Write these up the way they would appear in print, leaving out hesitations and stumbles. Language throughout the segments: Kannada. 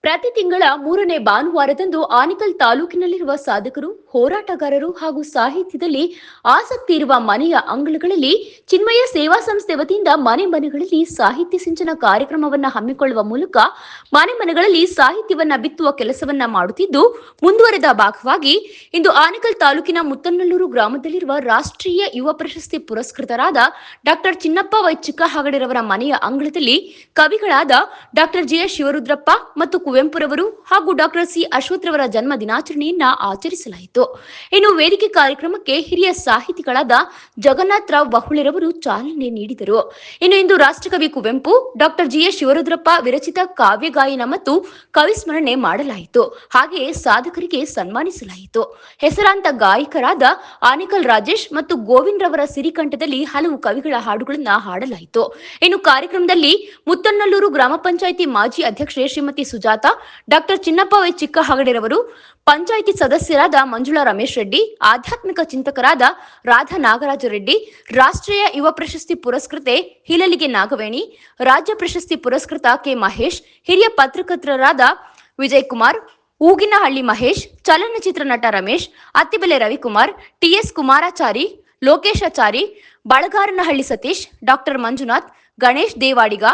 ಪ್ರತಿ ತಿಂಗಳ 3ನೇ ಭಾನುವಾರದಂದು ಆನೇಕಲ್ ತಾಲೂಕಿನಲ್ಲಿರುವ ಸಾಧಕರು, ಹೋರಾಟಗಾರರು ಹಾಗೂ ಸಾಹಿತ್ಯದಲ್ಲಿ ಆಸಕ್ತಿ ಇರುವ ಮನೆಯ ಅಂಗಳಗಳಲ್ಲಿ ಚಿನ್ಮಯ ಸೇವಾ ಸಂಸ್ಥೆ ವತಿಯಿಂದ ಮನೆ ಮನೆಗಳಲ್ಲಿ ಸಾಹಿತ್ಯ ಸಿಂಚನ ಕಾರ್ಯಕ್ರಮವನ್ನು ಹಮ್ಮಿಕೊಳ್ಳುವ ಮೂಲಕ ಮನೆ ಮನೆಗಳಲ್ಲಿ ಸಾಹಿತ್ಯವನ್ನ ಬಿತ್ತುವ ಕೆಲಸವನ್ನ ಮಾಡುತ್ತಿದ್ದು, ಮುಂದುವರೆದ ಭಾಗವಾಗಿ ಇಂದು ಆನೇಕಲ್ ತಾಲೂಕಿನ ಮುತ್ತನಲ್ಲೂರು ಗ್ರಾಮದಲ್ಲಿರುವ ರಾಷ್ಟ್ರೀಯ ಯುವ ಪ್ರಶಸ್ತಿ ಪುರಸ್ಕೃತರಾದ ಡಾಕ್ಟರ್ ಚಿನ್ನಪ್ಪ ವೈ ಚಿಕ್ಕಹಗಡೆರವರ ಮನೆಯ ಅಂಗಳದಲ್ಲಿ ಕವಿಗಳಾದ ಡಾಕ್ಟರ್ ಜಿ.ಎಸ್. ಶಿವರುದ್ರಪ್ಪ ಮತ್ತು ಕುವೆಂಪುರವರು ಹಾಗೂ ಡಾಕ್ಟರ್ ಸಿ. ಅಶ್ವಥ್ರವರ ಜನ್ಮ ದಿನಾಚರಣೆಯನ್ನ ಆಚರಿಸಲಾಯಿತು. ಇನ್ನು ವೇದಿಕೆ ಕಾರ್ಯಕ್ರಮಕ್ಕೆ ಹಿರಿಯ ಸಾಹಿತಿಗಳಾದ ಜಗನ್ನಾಥ ರಾವ್ ಬಹುಳೆರವರು ಚಾಲನೆ ನೀಡಿದರು. ಇನ್ನು ಇಂದು ರಾಷ್ಟ್ರಕವಿ ಕುವೆಂಪು, ಡಾಕ್ಟರ್ ಜಿ.ಎಸ್. ಶಿವರುದ್ರಪ್ಪ ವಿರಚಿತ ಕಾವ್ಯ ಗಾಯನ ಮತ್ತು ಕವಿಸ್ಮರಣೆ ಮಾಡಲಾಯಿತು. ಹಾಗೆಯೇ ಸಾಧಕರಿಗೆ ಸನ್ಮಾನಿಸಲಾಯಿತು. ಹೆಸರಾಂತ ಗಾಯಕರಾದ ಆನೇಕಲ್ ರಾಜೇಶ್ ಮತ್ತು ಗೋವಿಂದ್ ರವರ ಸಿರಿಕಂಠದಲ್ಲಿ ಹಲವು ಕವಿಗಳ ಹಾಡುಗಳನ್ನು ಹಾಡಲಾಯಿತು. ಇನ್ನು ಕಾರ್ಯಕ್ರಮದಲ್ಲಿ ಮುತ್ತನಲ್ಲೂರು ಗ್ರಾಮ ಪಂಚಾಯಿತಿ ಮಾಜಿ ಅಧ್ಯಕ್ಷೆ ಶ್ರೀಮತಿ ಸುಜಾತ, ಡಾಕ್ಟರ್ ಚಿನ್ನಪ್ಪ ವೈ ಚಿಕ್ಕಹಗಡೆರವರು, ಪಂಚಾಯಿತಿ ಸದಸ್ಯರಾದ ಮಂಜುಳಾ ರಮೇಶ್ ರೆಡ್ಡಿ, ಆಧ್ಯಾತ್ಮಿಕ ಚಿಂತಕರಾದ ರಾಧಾ ನಾಗರಾಜ ರೆಡ್ಡಿ, ರಾಷ್ಟ್ರೀಯ ಯುವ ಪ್ರಶಸ್ತಿ ಪುರಸ್ಕೃತೆ ಹಿಲಲಿಗೆ ನಾಗವೇಣಿ, ರಾಜ್ಯ ಪ್ರಶಸ್ತಿ ಪುರಸ್ಕೃತ ಕೆ. ಮಹೇಶ್, ಹಿರಿಯ ಪತ್ರಕರ್ತರಾದ ವಿಜಯ್ ಕುಮಾರ್, ಊಗಿನಹಳ್ಳಿ ಮಹೇಶ್, ಚಲನಚಿತ್ರ ನಟ ರಮೇಶ್, ಅತ್ತಿಬೆಲೆ ರವಿಕುಮಾರ್, ಟಿಎಸ್ ಕುಮಾರಾಚಾರಿ, ಲೋಕೇಶಾಚಾರಿ, ಬಳಗಾರನಹಳ್ಳಿ ಸತೀಶ್, ಡಾಕ್ಟರ್ ಮಂಜುನಾಥ್, ಗಣೇಶ್ ದೇವಾಡಿಗ,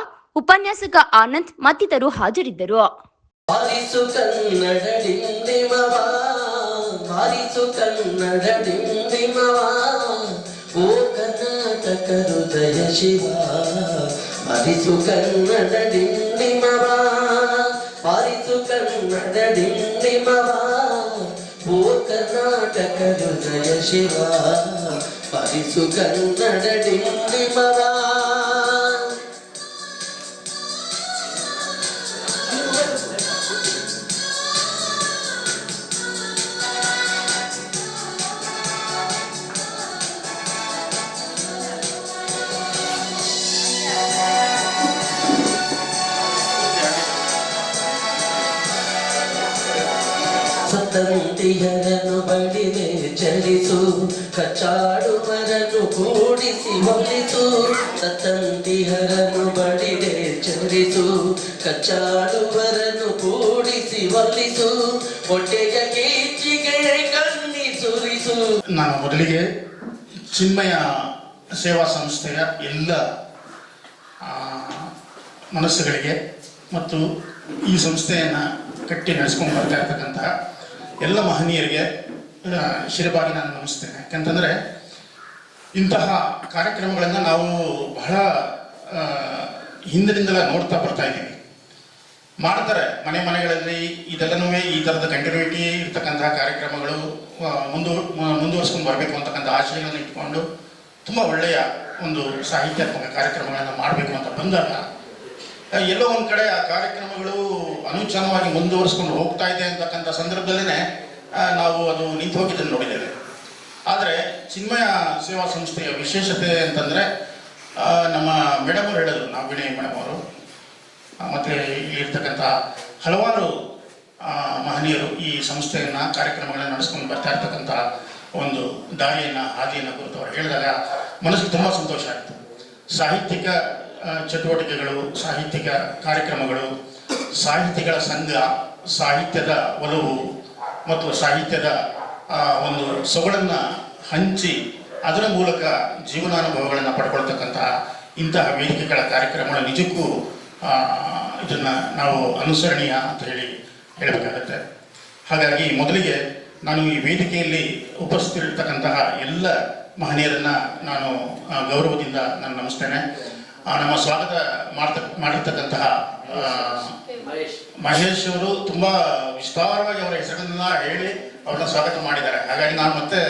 ಉಪನ್ಯಾಸಕ ಆನಂದ್ ಮತ್ತಿತರರು ಹಾಜರಿದ್ದರು. ಬಾರಿಸು ಕನ್ನಡ ಡಿಂಡಿಮವ, ಬಾರಿಸು ಕನ್ನಡ ಡಿಂಡಿಮವ, ಓ ಕರ್ನಾಟಕ ಹೃದಯ ಶಿವ, ಬಾರಿಸು ಕನ್ನಡ ಡಿಂಡಿಮವ, ಬಾರಿಸು ಕನ್ನಡ ಡಿಂಡಿಮವ, ಓ ಕರ್ನಾಟಕ ಹೃದಯ ಶಿವ, ಬಾರಿಸು ಕನ್ನಡ ಡಿಂಡಿಮವ. ಸತಂತಿಯರನ್ನು ಬಡಿದೆ ಚಲಿಸು, ಕಚ್ಚಾಡುವರನ್ನು ಕೂಡಿಸಿ ಒಲಿಸು, ಸತಂತಿಯರನ್ನು ಬಡಿದೆ ಚಲಿಸು, ಕಚ್ಚಾಡುವರನ್ನು ಕೂಡಿಸಿ ಒಲಿಸು, ಹೊಟ್ಟೆಯ ಕೀಚಿಗೆ ಕಣ್ಣಿ ಸುರಿಸು. ನಾನು ಮೊದಲಿಗೆ ಚಿನ್ಮಯ ಸೇವಾ ಸಂಸ್ಥೆಯ ಎಲ್ಲ ಮನಸ್ಸುಗಳಿಗೆ ಮತ್ತು ಈ ಸಂಸ್ಥೆಯನ್ನು ಕಟ್ಟಿ ನಡೆಸ್ಕೊಂಡು ಬರ್ತಾ ಇರ್ತಕ್ಕಂತಹ ಎಲ್ಲ ಮಹನೀಯರಿಗೆ ಶಿರಬಾಗಿ ನಾನು ನಮಿಸ್ತೇನೆ. ಯಾಕಂತಂದರೆ ಇಂತಹ ಕಾರ್ಯಕ್ರಮಗಳನ್ನು ನಾವು ಬಹಳ ಹಿಂದಿನಿಂದಲೇ ನೋಡ್ತಾ ಬರ್ತಾ ಇದ್ದೀವಿ. ಮಾಡ್ತಾರೆ ಮನೆ ಮನೆಗಳಲ್ಲಿ ಇದೆಲ್ಲನೂ ಈ ಥರದ ಕಂಟಿನ್ಯೂಟಿ ಇರ್ತಕ್ಕಂತಹ ಕಾರ್ಯಕ್ರಮಗಳು ಮುಂದುವರ್ಸ್ಕೊಂಡು ಬರಬೇಕು ಅಂತಕ್ಕಂಥ ಆಶಯಗಳನ್ನು ಇಟ್ಕೊಂಡು ತುಂಬ ಒಳ್ಳೆಯ ಒಂದು ಸಾಹಿತ್ಯಾತ್ಮಕ ಕಾರ್ಯಕ್ರಮಗಳನ್ನು ಮಾಡಬೇಕು ಅಂತ ಬಂದಾಗ ಎಲ್ಲೋ ಒಂದು ಕಡೆ ಆ ಕಾರ್ಯಕ್ರಮಗಳು ಅನುಚಾನವಾಗಿ ಮುಂದುವರಿಸ್ಕೊಂಡು ಹೋಗ್ತಾ ಇದೆ ಅಂತಕ್ಕಂಥ ಸಂದರ್ಭದಲ್ಲೇ ನಾವು ಅದು ನಿಂತು ಹೋಗಿದ್ದನ್ನು ನೋಡಿದ್ದೇವೆ. ಆದರೆ ಚಿನ್ಮಯ ಸೇವಾ ಸಂಸ್ಥೆಯ ವಿಶೇಷತೆ ಅಂತಂದರೆ ನಮ್ಮ ಮೇಡಮ್ ಅವರು ಹೇಳಿದ್ರು, ನಾಗವೇಣಿ ಮೇಡಮ್ ಅವರು ಮತ್ತು ಇಲ್ಲಿರ್ತಕ್ಕಂಥ ಹಲವಾರು ಮಹನೀಯರು ಈ ಸಂಸ್ಥೆಯನ್ನು ಕಾರ್ಯಕ್ರಮಗಳನ್ನು ನಡೆಸ್ಕೊಂಡು ಬರ್ತಾ ಇರ್ತಕ್ಕಂಥ ಒಂದು ಹಾದಿಯನ್ನು ಕುರಿತು ಅವರು ಹೇಳಿದಾಗ ಮನಸ್ಸಿಗೆ ತುಂಬ ಸಂತೋಷ ಆಯಿತು. ಸಾಹಿತ್ಯಿಕ ಚಟುವಟಿಕೆಗಳು, ಸಾಹಿತ್ಯಿಕ ಕಾರ್ಯಕ್ರಮಗಳು, ಸಾಹಿತಿಗಳ ಸಂಘ, ಸಾಹಿತ್ಯದ ಒಲವು ಮತ್ತು ಸಾಹಿತ್ಯದ ಒಂದು ಸೊಗಡನ್ನು ಹಂಚಿ ಅದರ ಮೂಲಕ ಜೀವನಾನುಭವಗಳನ್ನು ಪಡ್ಕೊಳ್ತಕ್ಕಂತಹ ಇಂತಹ ವೇದಿಕೆಗಳ ಕಾರ್ಯಕ್ರಮಗಳು ನಿಜಕ್ಕೂ ಇದನ್ನು ನಾವು ಅನುಸರಣೀಯ ಅಂತ ಹೇಳಬೇಕಾಗತ್ತೆ. ಹಾಗಾಗಿ ಮೊದಲಿಗೆ ನಾನು ಈ ವೇದಿಕೆಯಲ್ಲಿ ಉಪಸ್ಥಿತರಿರ್ತಕ್ಕಂತಹ ಎಲ್ಲ ಮಹನೀಯರನ್ನು ನಾನು ಗೌರವದಿಂದ ನಾನು ನಮಿಸ್ತೇನೆ. ನಮ್ಮ ಸ್ವಾಗತ ಮಾಡಿರ್ತಕ್ಕಂತಹ ಮಹೇಶ್ ಅವರು ತುಂಬ ವಿಸ್ತಾರವಾಗಿ ಅವರ ಹೆಸರನ್ನ ಹೇಳಿ ಅವ್ರನ್ನ ಸ್ವಾಗತ ಮಾಡಿದ್ದಾರೆ. ಹಾಗಾಗಿ ನಾನು ಮತ್ತೆ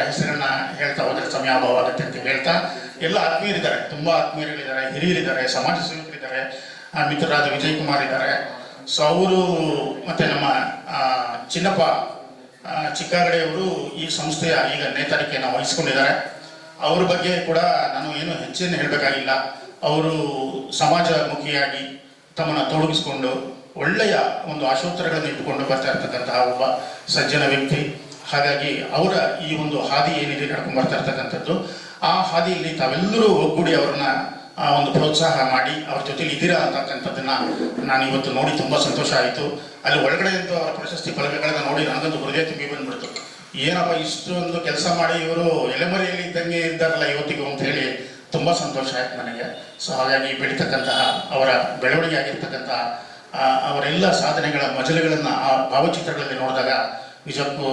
ಹೆಸರನ್ನ ಹೇಳ್ತಾ ಹೋದರೆ ಸಮಯಾಭಾವ ಆಗುತ್ತೆ ಅಂತ ಹೇಳ್ತಾ, ಎಲ್ಲ ಆತ್ಮೀಯರಿದ್ದಾರೆ, ತುಂಬ ಆತ್ಮೀಯರಿದ್ದಾರೆ, ಹಿರಿಯರಿದ್ದಾರೆ, ಸಮಾಜ ಸೇವಕರಿದ್ದಾರೆ, ಮಿತ್ರರಾದ ವಿಜಯ್ ಕುಮಾರ್ ಇದ್ದಾರೆ. ಸೊ ಅವರು ಮತ್ತು ನಮ್ಮ ಚಿನ್ನಪ್ಪ ಚಿಕ್ಕಹಗಡೆಯವರು ಈ ಸಂಸ್ಥೆಯ ಈಗ ನೇತಾರಿಕೆಯನ್ನು ವಹಿಸ್ಕೊಂಡಿದ್ದಾರೆ. ಅವ್ರ ಬಗ್ಗೆ ಕೂಡ ನಾನು ಏನು ಹೆಚ್ಚೇನು ಹೇಳಬೇಕಾಗಿಲ್ಲ. ಅವರು ಸಮಾಜಮುಖಿಯಾಗಿ ತಮ್ಮನ್ನು ತೊಡಗಿಸಿಕೊಂಡು ಒಳ್ಳೆಯ ಒಂದು ಆಶೋತ್ತರಗಳನ್ನು ಇಟ್ಟುಕೊಂಡು ಬರ್ತಾ ಇರ್ತಕ್ಕಂತಹ ಒಬ್ಬ ಸಜ್ಜನ ವ್ಯಕ್ತಿ. ಹಾಗಾಗಿ ಅವರ ಈ ಒಂದು ಹಾದಿ ಏನಿದೆ ನಡ್ಕೊಂಡು ಬರ್ತಾ ಇರ್ತಕ್ಕಂಥದ್ದು, ಆ ಹಾದಿಯಲ್ಲಿ ತಾವೆಲ್ಲರೂ ಒಗ್ಗೂಡಿ ಅವ್ರನ್ನ ಒಂದು ಪ್ರೋತ್ಸಾಹ ಮಾಡಿ ಅವ್ರ ಜೊತೆಲಿ ಇದ್ದೀರಾ ಅಂತಕ್ಕಂಥದ್ದನ್ನು ನಾನು ಇವತ್ತು ನೋಡಿ ತುಂಬ ಸಂತೋಷ ಆಯಿತು. ಅಲ್ಲಿ ಒಳಗಡೆ ಇದ್ದು ಅವರ ಪ್ರಶಸ್ತಿ ಫಲಕಗಳನ್ನು ನೋಡಿ ನನಗಂತೂ ಹೃದಯ ತುಂಬಿ ಬಂದ್ಬಿಡ್ತು. ಏನಪ್ಪ ಇಷ್ಟೊಂದು ಕೆಲಸ ಮಾಡಿ ಇವರು ಎಲೆಮರೆಯಲ್ಲಿ ಇದ್ದಂಗೆ ಇದ್ದಾರಲ್ಲ ಇವತ್ತಿಗೂ ಅಂತ ಹೇಳಿ ತುಂಬ ಸಂತೋಷ ಆಯ್ತು ನನಗೆ. ಸೊ ಹಾಗಾಗಿ ಬೆಳೀತಕ್ಕಂತಹ ಅವರ ಬೆಳವಣಿಗೆ ಆಗಿರ್ತಕ್ಕಂತಹ ಅವರೆಲ್ಲ ಸಾಧನೆಗಳ ಮಜಲುಗಳನ್ನು ಆ ಭಾವಚಿತ್ರಗಳಲ್ಲಿ ನೋಡಿದಾಗ ನಿಜಕ್ಕೂ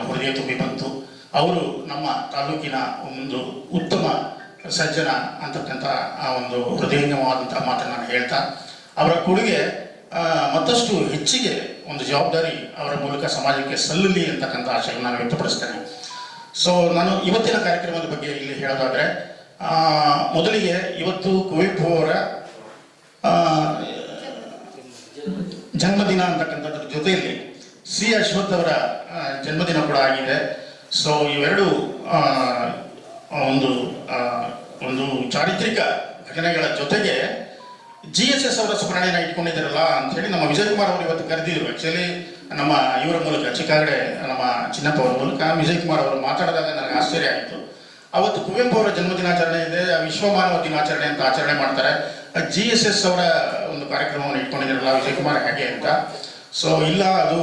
ಹೃದಯ ತುಂಬಿ ಬಂತು. ಅವರು ನಮ್ಮ ತಾಲೂಕಿನ ಒಂದು ಉತ್ತಮ ಸಜ್ಜನ ಅಂತಕ್ಕಂಥ ಆ ಒಂದು ಹೃದಯಂಗಮವಾದಂತಹ ಮಾತನ್ನು ನಾನು ಹೇಳ್ತಾ, ಅವರ ಕೊಡುಗೆ ಮತ್ತಷ್ಟು ಹೆಚ್ಚಿಗೆ ಒಂದು ಜವಾಬ್ದಾರಿ ಅವರ ಮೂಲಕ ಸಮಾಜಕ್ಕೆ ಸಲ್ಲಲಿ ಅಂತಕ್ಕಂಥ ಆಶಯ ನಾನು ವ್ಯಕ್ತಪಡಿಸ್ತೇನೆ. ಸೊ ನಾನು ಇವತ್ತಿನ ಕಾರ್ಯಕ್ರಮದ ಬಗ್ಗೆ ಇಲ್ಲಿ ಹೇಳೋದಾದರೆ, ಮೊದಲಿಗೆ ಇವತ್ತು ಕುವೆಂಪು ಅವರ ಜನ್ಮದಿನ ಅಂತಕ್ಕಂಥದ್ರ ಜೊತೆಯಲ್ಲಿ ಸಿ ಅಶ್ವಥ್ ಅವರ ಜನ್ಮದಿನ ಕೂಡ ಆಗಿದೆ. ಸೊ ಇವೆರಡು ಒಂದು ಚಾರಿತ್ರಿಕ ಘಟನೆಗಳ ಜೊತೆಗೆ GSS ಅವರ ಸ್ಮರಣೆಯನ್ನು ಇಟ್ಕೊಂಡಿದ್ದಾರಲ್ಲ ಅಂಥೇಳಿ ನಮ್ಮ ವಿಜಯಕುಮಾರ್ ಅವರು ಇವತ್ತು ಕರೆದಿದ್ರು. ಆ್ಯಕ್ಚುಲಿ ನಮ್ಮ ಇವರ ಮೂಲಕ ಚಿಕ್ಕಾಗಡೆ ನಮ್ಮ ಚಿನ್ನಪ್ಪ ಅವರ ಮೂಲಕ ವಿಜಯಕುಮಾರ್ ಅವರು ಮಾತಾಡಿದಾಗ ನನಗೆ ಆಶ್ಚರ್ಯ ಆಯಿತು. ಅವತ್ತು ಕುವೆಂಪು ಅವರ ಜನ್ಮದಿನಾಚರಣೆ ಇದೆ, ವಿಶ್ವ ಮಾನವ ದಿನಾಚರಣೆ ಅಂತ ಆಚರಣೆ ಮಾಡ್ತಾರೆ. GSS ಅವರ ಒಂದು ಕಾರ್ಯಕ್ರಮವನ್ನು ಇಟ್ಕೊಂಡಿದ್ದಾರಲ್ಲ ವಿಜಯಕುಮಾರ್ ಹೇಗೆ ಅಂತ. ಸೊ ಇಲ್ಲ, ಅದು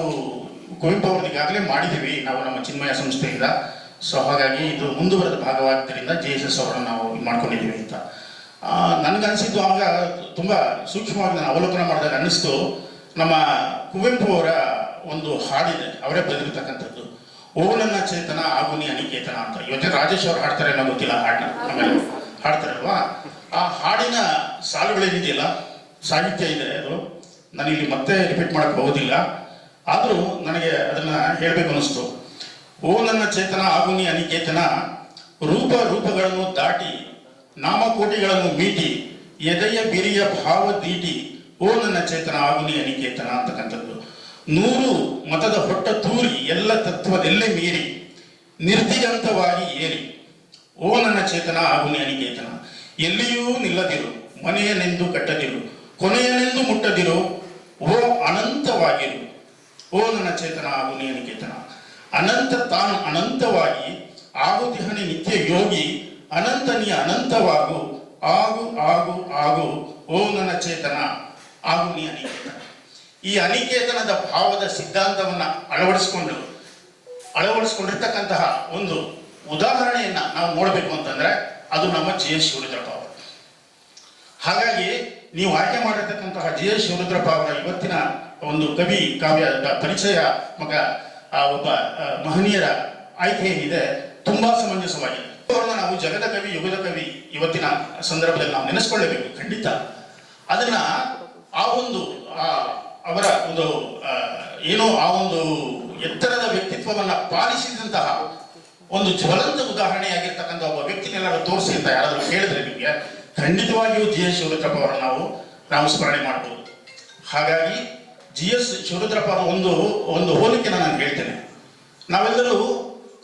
ಕುವೆಂಪು ಅವ್ರದ್ದು ಈಗಾಗಲೇ ಮಾಡಿದ್ದೀವಿ ನಾವು ನಮ್ಮ ಚಿನ್ಮಯ ಸಂಸ್ಥೆಯಿಂದ. ಸೊ ಹಾಗಾಗಿ ಇದು ಮುಂದುವರೆದ ಭಾಗವಾದ್ದರಿಂದ GSS ಅವರನ್ನು ನಾವು ಮಾಡ್ಕೊಂಡಿದ್ದೀವಿ ಅಂತ ನನಗನ್ಸಿದ್ದು. ಆಗ ತುಂಬ ಸೂಕ್ಷ್ಮವಾಗಿ ನಾನು ಅವಲೋಕನ ಮಾಡಿದಾಗ ಅನ್ನಿಸ್ತು, ನಮ್ಮ ಕುವೆಂಪು ಅವರ ಒಂದು ಹಾಡಿದೆ, ಅವರೇ ಬರೆದಿರ್ತಕ್ಕಂಥದ್ದು, ಓ ನನ್ನ ಚೇತನ ಆಗು ನೀ ಅನಿಕೇತನ ಅಂತ. ಇವತ್ತೇ ರಾಜೇಶ್ ಅವರು ಹಾಡ್ತಾರೆ ಅನ್ನೋ ಗೊತ್ತಿಲ್ಲ, ಹಾಡನ್ನ ಆಮೇಲೆ ಹಾಡ್ತಾರಲ್ವಾ. ಆ ಹಾಡಿನ ಸಾಲುಗಳೇನಿದೆಯಲ್ಲ, ಸಾಹಿತ್ಯ ಇದೆ, ಅದು ನಾನು ಇಲ್ಲಿ ಮತ್ತೆ ರಿಪೀಟ್ ಮಾಡಕ್ಕೆ ಹೋಗೋದಿಲ್ಲ. ಆದರೂ ನನಗೆ ಅದನ್ನು ಹೇಳಬೇಕು ಅನ್ನಿಸ್ತು. ಓ ನನ್ನ ಚೇತನ ಆಗು ನೀ ಅನಿಕೇತನ, ರೂಪಗಳನ್ನು ದಾಟಿ ನಾಮಕೋಟಿಗಳನ್ನು ಮೀಟಿ ಎದೆಯ ಬಿರಿಯ ಭಾವ ದೀಟಿ, ಓ ನನ್ನ ಚೇತನ ಆಗು ನೀ ಅನಿಕೇತನ ಅಂತಕ್ಕಂಥದ್ದು. 100 ಮತದ ಹೊಟ್ಟ ತೂರಿ ಎಲ್ಲ ತತ್ವದೆಲ್ಲೇ ಮೀರಿ ನಿರ್ದಿಗಂತವಾಗಿ ಏರಿ, ಓ ನನ್ನ ಚೇತನ ಆಗು ನೀ ಅನಿಕೇತನ, ಎಲ್ಲಿಯೂ ನಿಲ್ಲದಿರು, ಮನೆಯನೆಂದು ಕಟ್ಟದಿರು, ಕೊನೆಯನೆಂದು ಮುಟ್ಟದಿರು, ಓ ಅನಂತವಾಗಿರು, ಓ ನನ್ನ ಚೇತನ ಆಗು ನೀ ಅನಿಕೇತನ. ಅನಂತ ತಾನು ಅನಂತವಾಗಿ ಆಗುತಿಹನೆ ನಿತ್ಯ ಯೋಗಿ, ಅನಂತ ನೀ ಅನಂತವಾಗು, ಆಗು ಆಗು ಆಗು, ಓ ನನ್ನ ಚೇತನ ಆಗು ನೀ ಅನಿಕೇತನ. ಈ ಅನಿಕೇತನದ ಭಾವದ ಸಿದ್ಧಾಂತವನ್ನು ಅಳವಡಿಸ್ಕೊಂಡಿರ್ತಕ್ಕಂತಹ ಒಂದು ಉದಾಹರಣೆಯನ್ನ ನಾವು ನೋಡಬೇಕು ಅಂತಂದ್ರೆ ಅದು ನಮ್ಮ GS ಶಿವರುದ್ರಪ್ಪ ಅವರು. ಹಾಗಾಗಿ ನೀವು ಆಯ್ಕೆ ಮಾಡಿರ್ತಕ್ಕಂತಹ GS ಶಿವರುದ್ರಪ್ಪ ಅವರ ಇವತ್ತಿನ ಒಂದು ಕವಿ ಕಾವ್ಯದ ಪರಿಚಯ ಮಗ ಒಬ್ಬ ಮಹನೀಯರ ಆಯ್ಕೆ ಏನಿದೆ ತುಂಬಾ ಸಮಂಜಸವಾಗಿದೆ. ಅವರನ್ನ ನಾವು ಜಗದ ಕವಿ, ಯುಗದ ಕವಿ ಇವತ್ತಿನ ಸಂದರ್ಭದಲ್ಲಿ ನಾವು ನೆನೆಸ್ಕೊಳ್ಳೇಬೇಕು ಖಂಡಿತ. ಅದನ್ನ ಆ ಒಂದು ಅವರ ಒಂದು ಏನೋ ಆ ಒಂದು ಎತ್ತರದ ವ್ಯಕ್ತಿತ್ವವನ್ನ ಪಾಲಿಸಿದಂತಹ ಒಂದು ಜ್ವಲಂತ ಉದಾಹರಣೆಯಾಗಿರ್ತಕ್ಕಂಥ ಒಬ್ಬ ವ್ಯಕ್ತಿನೆಲ್ಲರೂ ತೋರಿಸಿ ಅಂತ ಯಾರಾದರೂ ಕೇಳಿದ್ರೆ ನಿಮಗೆ ಖಂಡಿತವಾಗಿಯೂ GS ಶಿವರುದ್ರಪ್ಪ ಅವರನ್ನು ನಾವು ಸ್ಮರಣೆ ಮಾಡಬಹುದು. ಹಾಗಾಗಿ GS ಶಿವರುದ್ರಪ್ಪ ಅವರ ಒಂದು ಹೋಲಿಕೆನ ನಾನು ಹೇಳ್ತೇನೆ. ನಾವೆಲ್ಲರೂ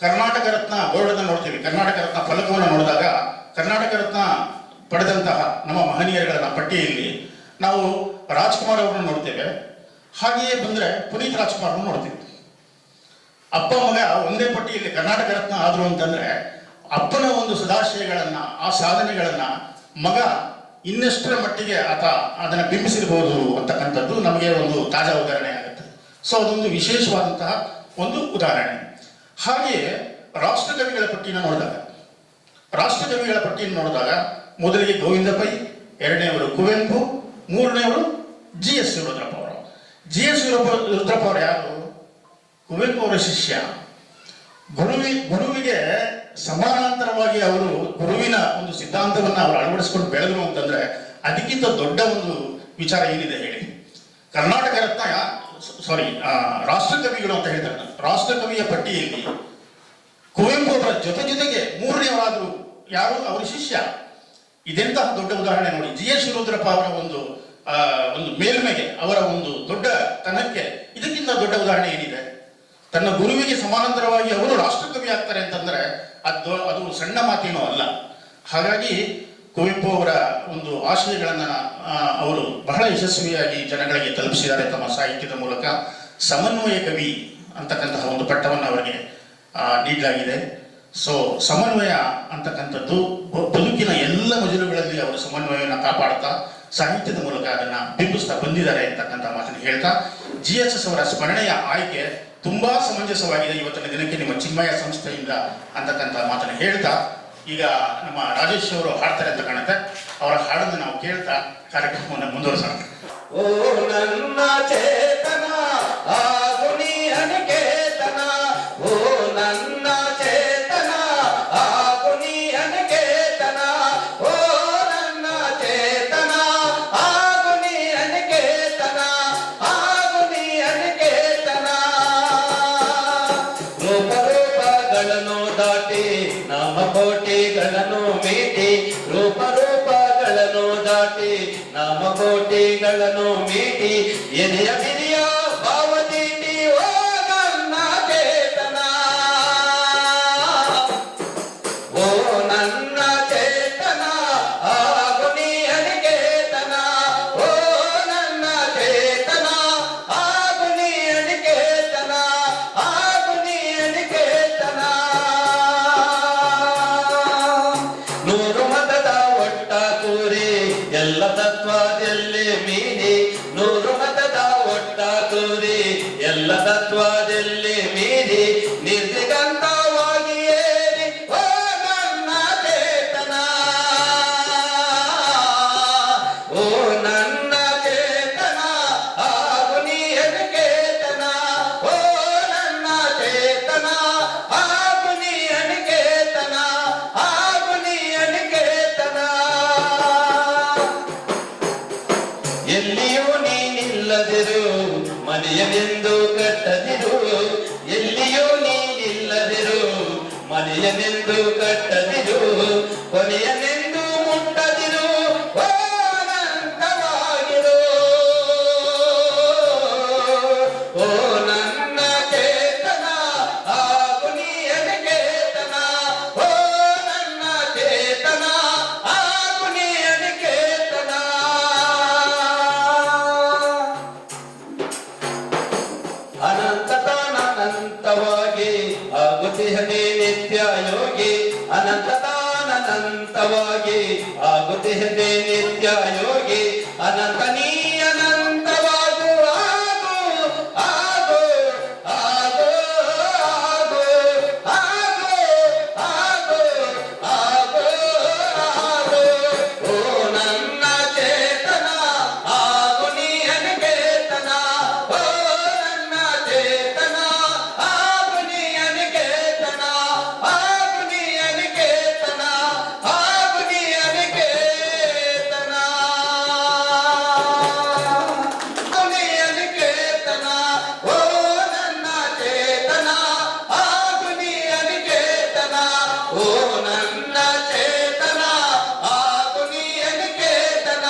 ಕರ್ನಾಟಕ ರತ್ನ ಬೋರ್ಡನ್ನು ನೋಡ್ತೀವಿ, ಕರ್ನಾಟಕ ರತ್ನ ಫಲಕವನ್ನು ನೋಡಿದಾಗ ಕರ್ನಾಟಕ ರತ್ನ ಪಡೆದಂತಹ ನಮ್ಮ ಮಹನೀಯರುಗಳ ಪಟ್ಟಿಯಲ್ಲಿ ನಾವು ರಾಜ್ಕುಮಾರ್ ಅವರನ್ನು ನೋಡ್ತೇವೆ. ಹಾಗೆಯೇ ಬಂದರೆ ಪುನೀತ್ ರಾಜ್ಕುಮಾರ್ ಅವರನ್ನು ನೋಡ್ತೀವಿ. ಅಪ್ಪ ಮಗ ಒಂದೇ ಪಟ್ಟಿಯಲ್ಲಿ ಕರ್ನಾಟಕ ರತ್ನ ಆದ್ರು ಅಂತಂದ್ರೆ ಅಪ್ಪನ ಒಂದು ಸದಾಶಯಗಳನ್ನ, ಆ ಸಾಧನೆಗಳನ್ನ ಮಗ ಇನ್ನೆಷ್ಟರ ಮಟ್ಟಿಗೆ ಆತ ಅದನ್ನು ಬಿಂಬಿಸಿರಬಹುದು ಅಂತಕ್ಕಂಥದ್ದು ನಮಗೆ ಒಂದು ತಾಜಾ ಉದಾಹರಣೆ ಆಗುತ್ತೆ. ಸೊ ಅದೊಂದು ವಿಶೇಷವಾದಂತಹ ಒಂದು ಉದಾಹರಣೆ. ಹಾಗೆಯೇ ರಾಷ್ಟ್ರಕವಿಗಳ ಪಟ್ಟಿಯನ್ನು ನೋಡಿದಾಗ ಮೊದಲಿಗೆ ಗೋವಿಂದ ಪೈ, ಎರಡನೇವರು ಕುವೆಂಪು, ಮೂರನೇವರು GS ಶಿವರುದ್ರಪ್ಪ ಅವರು. GS ಶಿವರುದ್ರಪ್ಪ ಅವರು ಯಾರು? ಕುವೆಂಪು ಅವರ ಶಿಷ್ಯ. ಗುರುವಿಗೆ ಸಮಾನಾಂತರವಾಗಿ ಅವರು ಗುರುವಿನ ಒಂದು ಸಿದ್ಧಾಂತವನ್ನು ಅವರು ಅಳವಡಿಸಿಕೊಂಡು ಬೆಳೆದರು ಅಂತಂದ್ರೆ ಅದಕ್ಕಿಂತ ದೊಡ್ಡ ಒಂದು ವಿಚಾರ ಏನಿದೆ ಹೇಳಿ? ಕರ್ನಾಟಕ ರತ್ನ ರಾಷ್ಟ್ರಕವಿಗಳು ಅಂತ ಹೇಳ್ತಾರೆ. ರಾಷ್ಟ್ರಕವಿಯ ಪಟ್ಟಿಯಲ್ಲಿ ಕುವೆಂಪು ಅವರ ಜೊತೆಗೆ ಮೂರನೇವರಾದ್ರು ಯಾರು? ಅವರ ಶಿಷ್ಯ. ಇದೆಂತಹ ದೊಡ್ಡ ಉದಾಹರಣೆ ನೋಡಿ. GS ಶಿವರುದ್ರಪ್ಪ ಅವರ ಒಂದು ಮೇಲ್ಮೆಗೆ, ಅವರ ಒಂದು ದೊಡ್ಡ ತನಕ್ಕೆ ಇದಕ್ಕಿಂತ ದೊಡ್ಡ ಉದಾಹರಣೆ ಏನಿದೆ? ತನ್ನ ಗುರುವಿಗೆ ಸಮಾನಾಂತರವಾಗಿ ಅವರು ರಾಷ್ಟ್ರಕವಿ ಆಗ್ತಾರೆ ಅಂತಂದ್ರೆ ಅದು ಸಣ್ಣ ಮಾತೇನೂ ಅಲ್ಲ. ಹಾಗಾಗಿ ಕುವೆಂಪು ಅವರ ಒಂದು ಆಶಯಗಳನ್ನ ಅವರು ಬಹಳ ಯಶಸ್ವಿಯಾಗಿ ಜನಗಳಿಗೆ ತಲುಪಿಸಿದ್ದಾರೆ ತಮ್ಮ ಸಾಹಿತ್ಯದ ಮೂಲಕ. ಸಮನ್ವಯ ಕವಿ ಅಂತಕ್ಕಂತಹ ಒಂದು ಪಟ್ಟವನ್ನು ಅವರಿಗೆ ನೀಡಲಾಗಿದೆ. ಸೊ ಸಮನ್ವಯ ಅಂತಕ್ಕಂಥದ್ದು ಬದುಕಿನ ಎಲ್ಲ ಮಜಲುಗಳಲ್ಲಿ ಅವರು ಸಮನ್ವಯವನ್ನು ಕಾಪಾಡ್ತಾ ಸಾಹಿತ್ಯದ ಮೂಲಕ ಅದನ್ನ ಬಿಂಬಿಸ್ತಾ ಬಂದಿದ್ದಾರೆ ಅಂತಕ್ಕಂಥ ಮಾತನ್ನು ಹೇಳ್ತಾ GSS ಅವರ ಸ್ಮರಣೆಯ ಆಯ್ಕೆ ತುಂಬಾ ಸಮಂಜಸವಾಗಿದೆ ಇವತ್ತಿನ ದಿನಕ್ಕೆ ನಿಮ್ಮ ಚಿನ್ಮಯ ಸಂಸ್ಥೆಯಿಂದ ಅಂತಕ್ಕಂಥ ಮಾತನ್ನು ಹೇಳ್ತಾ ಈಗ ನಮ್ಮ ರಾಜೇಶ್ ಅವರು ಹಾಡ್ತಾರೆ ಅಂತ ಕಾಣುತ್ತೆ. ಅವರ ಹಾಡನ್ನು ನಾವು ಕೇಳ್ತಾ ಕಾರ್ಯಕ್ರಮವನ್ನು ಮುಂದುವರಿಸೋಣ. ಓ ನನ್ನ ಚೇತನ ಆಗು ನೀ ಅನಿಕೇತನ, ಓ ನನ್ನ ಚೇತನ ಆಗು ನೀ ಅನಿಕೇತನ, ಓ ನನ್ನ ಚೇತನ ಆಗು ನೀ ಅನಿಕೇತನ, ಆಗು ನೀ ಅನಿಕೇತನ. ರೂಪಗಳನ್ನು ದಾಟಿ ನಾಮಕೋಟಿಗಳನ್ನು ಮೀಟಿ, ರೂಪಗಳನ್ನು ದಾಟಿ ನಾಮಕೋಟಿಗಳನ್ನು ಮೀಟಿ, ಎದೆಯ ಬಿರಿಯ ಭಾವದೀಟಿ ಓ ನನ್ನ ಚೇತನ, ಓ ನನ್ನ ಚೇತನ ಆಗು ನೀ ಅನಿಕೇತನ, ಓ ನನ್ನ ಚೇತನ ಆಗು ನೀ ಅನಿಕೇತನ, ಆಗು ನೀ ಅನಿಕೇತನ. ನೂರು ಮತದ ಒಟ್ಟ ಕೂರಿ ಎಲ್ಲ ತತ್ವದಲ್ಲಿ ಮೀರಿ, ನೂರು ಮತದ ಒಟ್ಟ ಕೂರಿ ಎಲ್ಲ ತತ್ವದಲ್ಲಿ ಮೀರಿ, ನಿರ್ದಿಗಂತವಾಗಿ ಏರಿ ಓ ನನ್ನ ಚೇತನ, ಓ ನನ್ನ ಚೇತನ ಆಗು ನೀ ಅನಿಕೇತನ, ಓ ನನ್ನ ಚೇತನ ಆಗು ನೀ ಅನಿಕೇತನ, ಆಗು ನೀ ಅನಿಕೇತನ. ಎಲ್ಲಿಯೂ ನೀನಿಲ್ಲದಿರು ಮನೆಯನೆಂದು ಕಟ್ಟದಿರು, ಎಲ್ಲಿಯೂ ನೀನಿಲ್ಲದಿರು ಮನೆಯನೆಂದು ಕಟ್ಟದಿರು, ಕೊನೆಯನೆಂದು ಮುಟ್ಟದಿರು ಓ ಅನಂತವಾಗಿರು, ಓ ನನ್ನ ಚೇತನ ಆಗು ನೀ ಅನಿಕೇತನ, ಓ ನನ್ನ ಚೇತನ ಆಗು ನೀ ಅನಿಕೇತನ. ಅನಂತತಾನಂತವಾಗಿ ಆಗುತ್ತಿಹನೇ ನಿತ್ಯ ಯೋಗಿ, ಅನಂತತಾನಂತವಾಗಿ ಆಗುತ್ತಿಹನೇ ನಿತ್ಯ ಯೋಗಿ, ಅನಂತ ನೀ ಅನಂತವಾಗು ಆಗು ಆಗು ಆಗು ಆಗು ಆಗು ಆಗು ಆಗು ಆಗು, ಓ ನನ್ನ ಚೇತನ ಆಗು ನೀ ಅನಿಕೇತನ, ಓ ನನ್ನ ಚೇತನ ಆಗು ನೀ ಅನಿಕೇತನ, ಆಗು ನೀ ಅನಿಕೇತನ, ಆಗು ನೀ ಅನಿಕೇತನ, ಆಗು ನೀ ಅನಿಕೇತನ, ಓ ನನ್ನ ಚೇತನ ಆಗು ನೀ ಅನಿಕೇತನ, ಓ ನನ್ನ ಚೇತನ ಆಗು ನೀ ಅನಿಕೇತನ.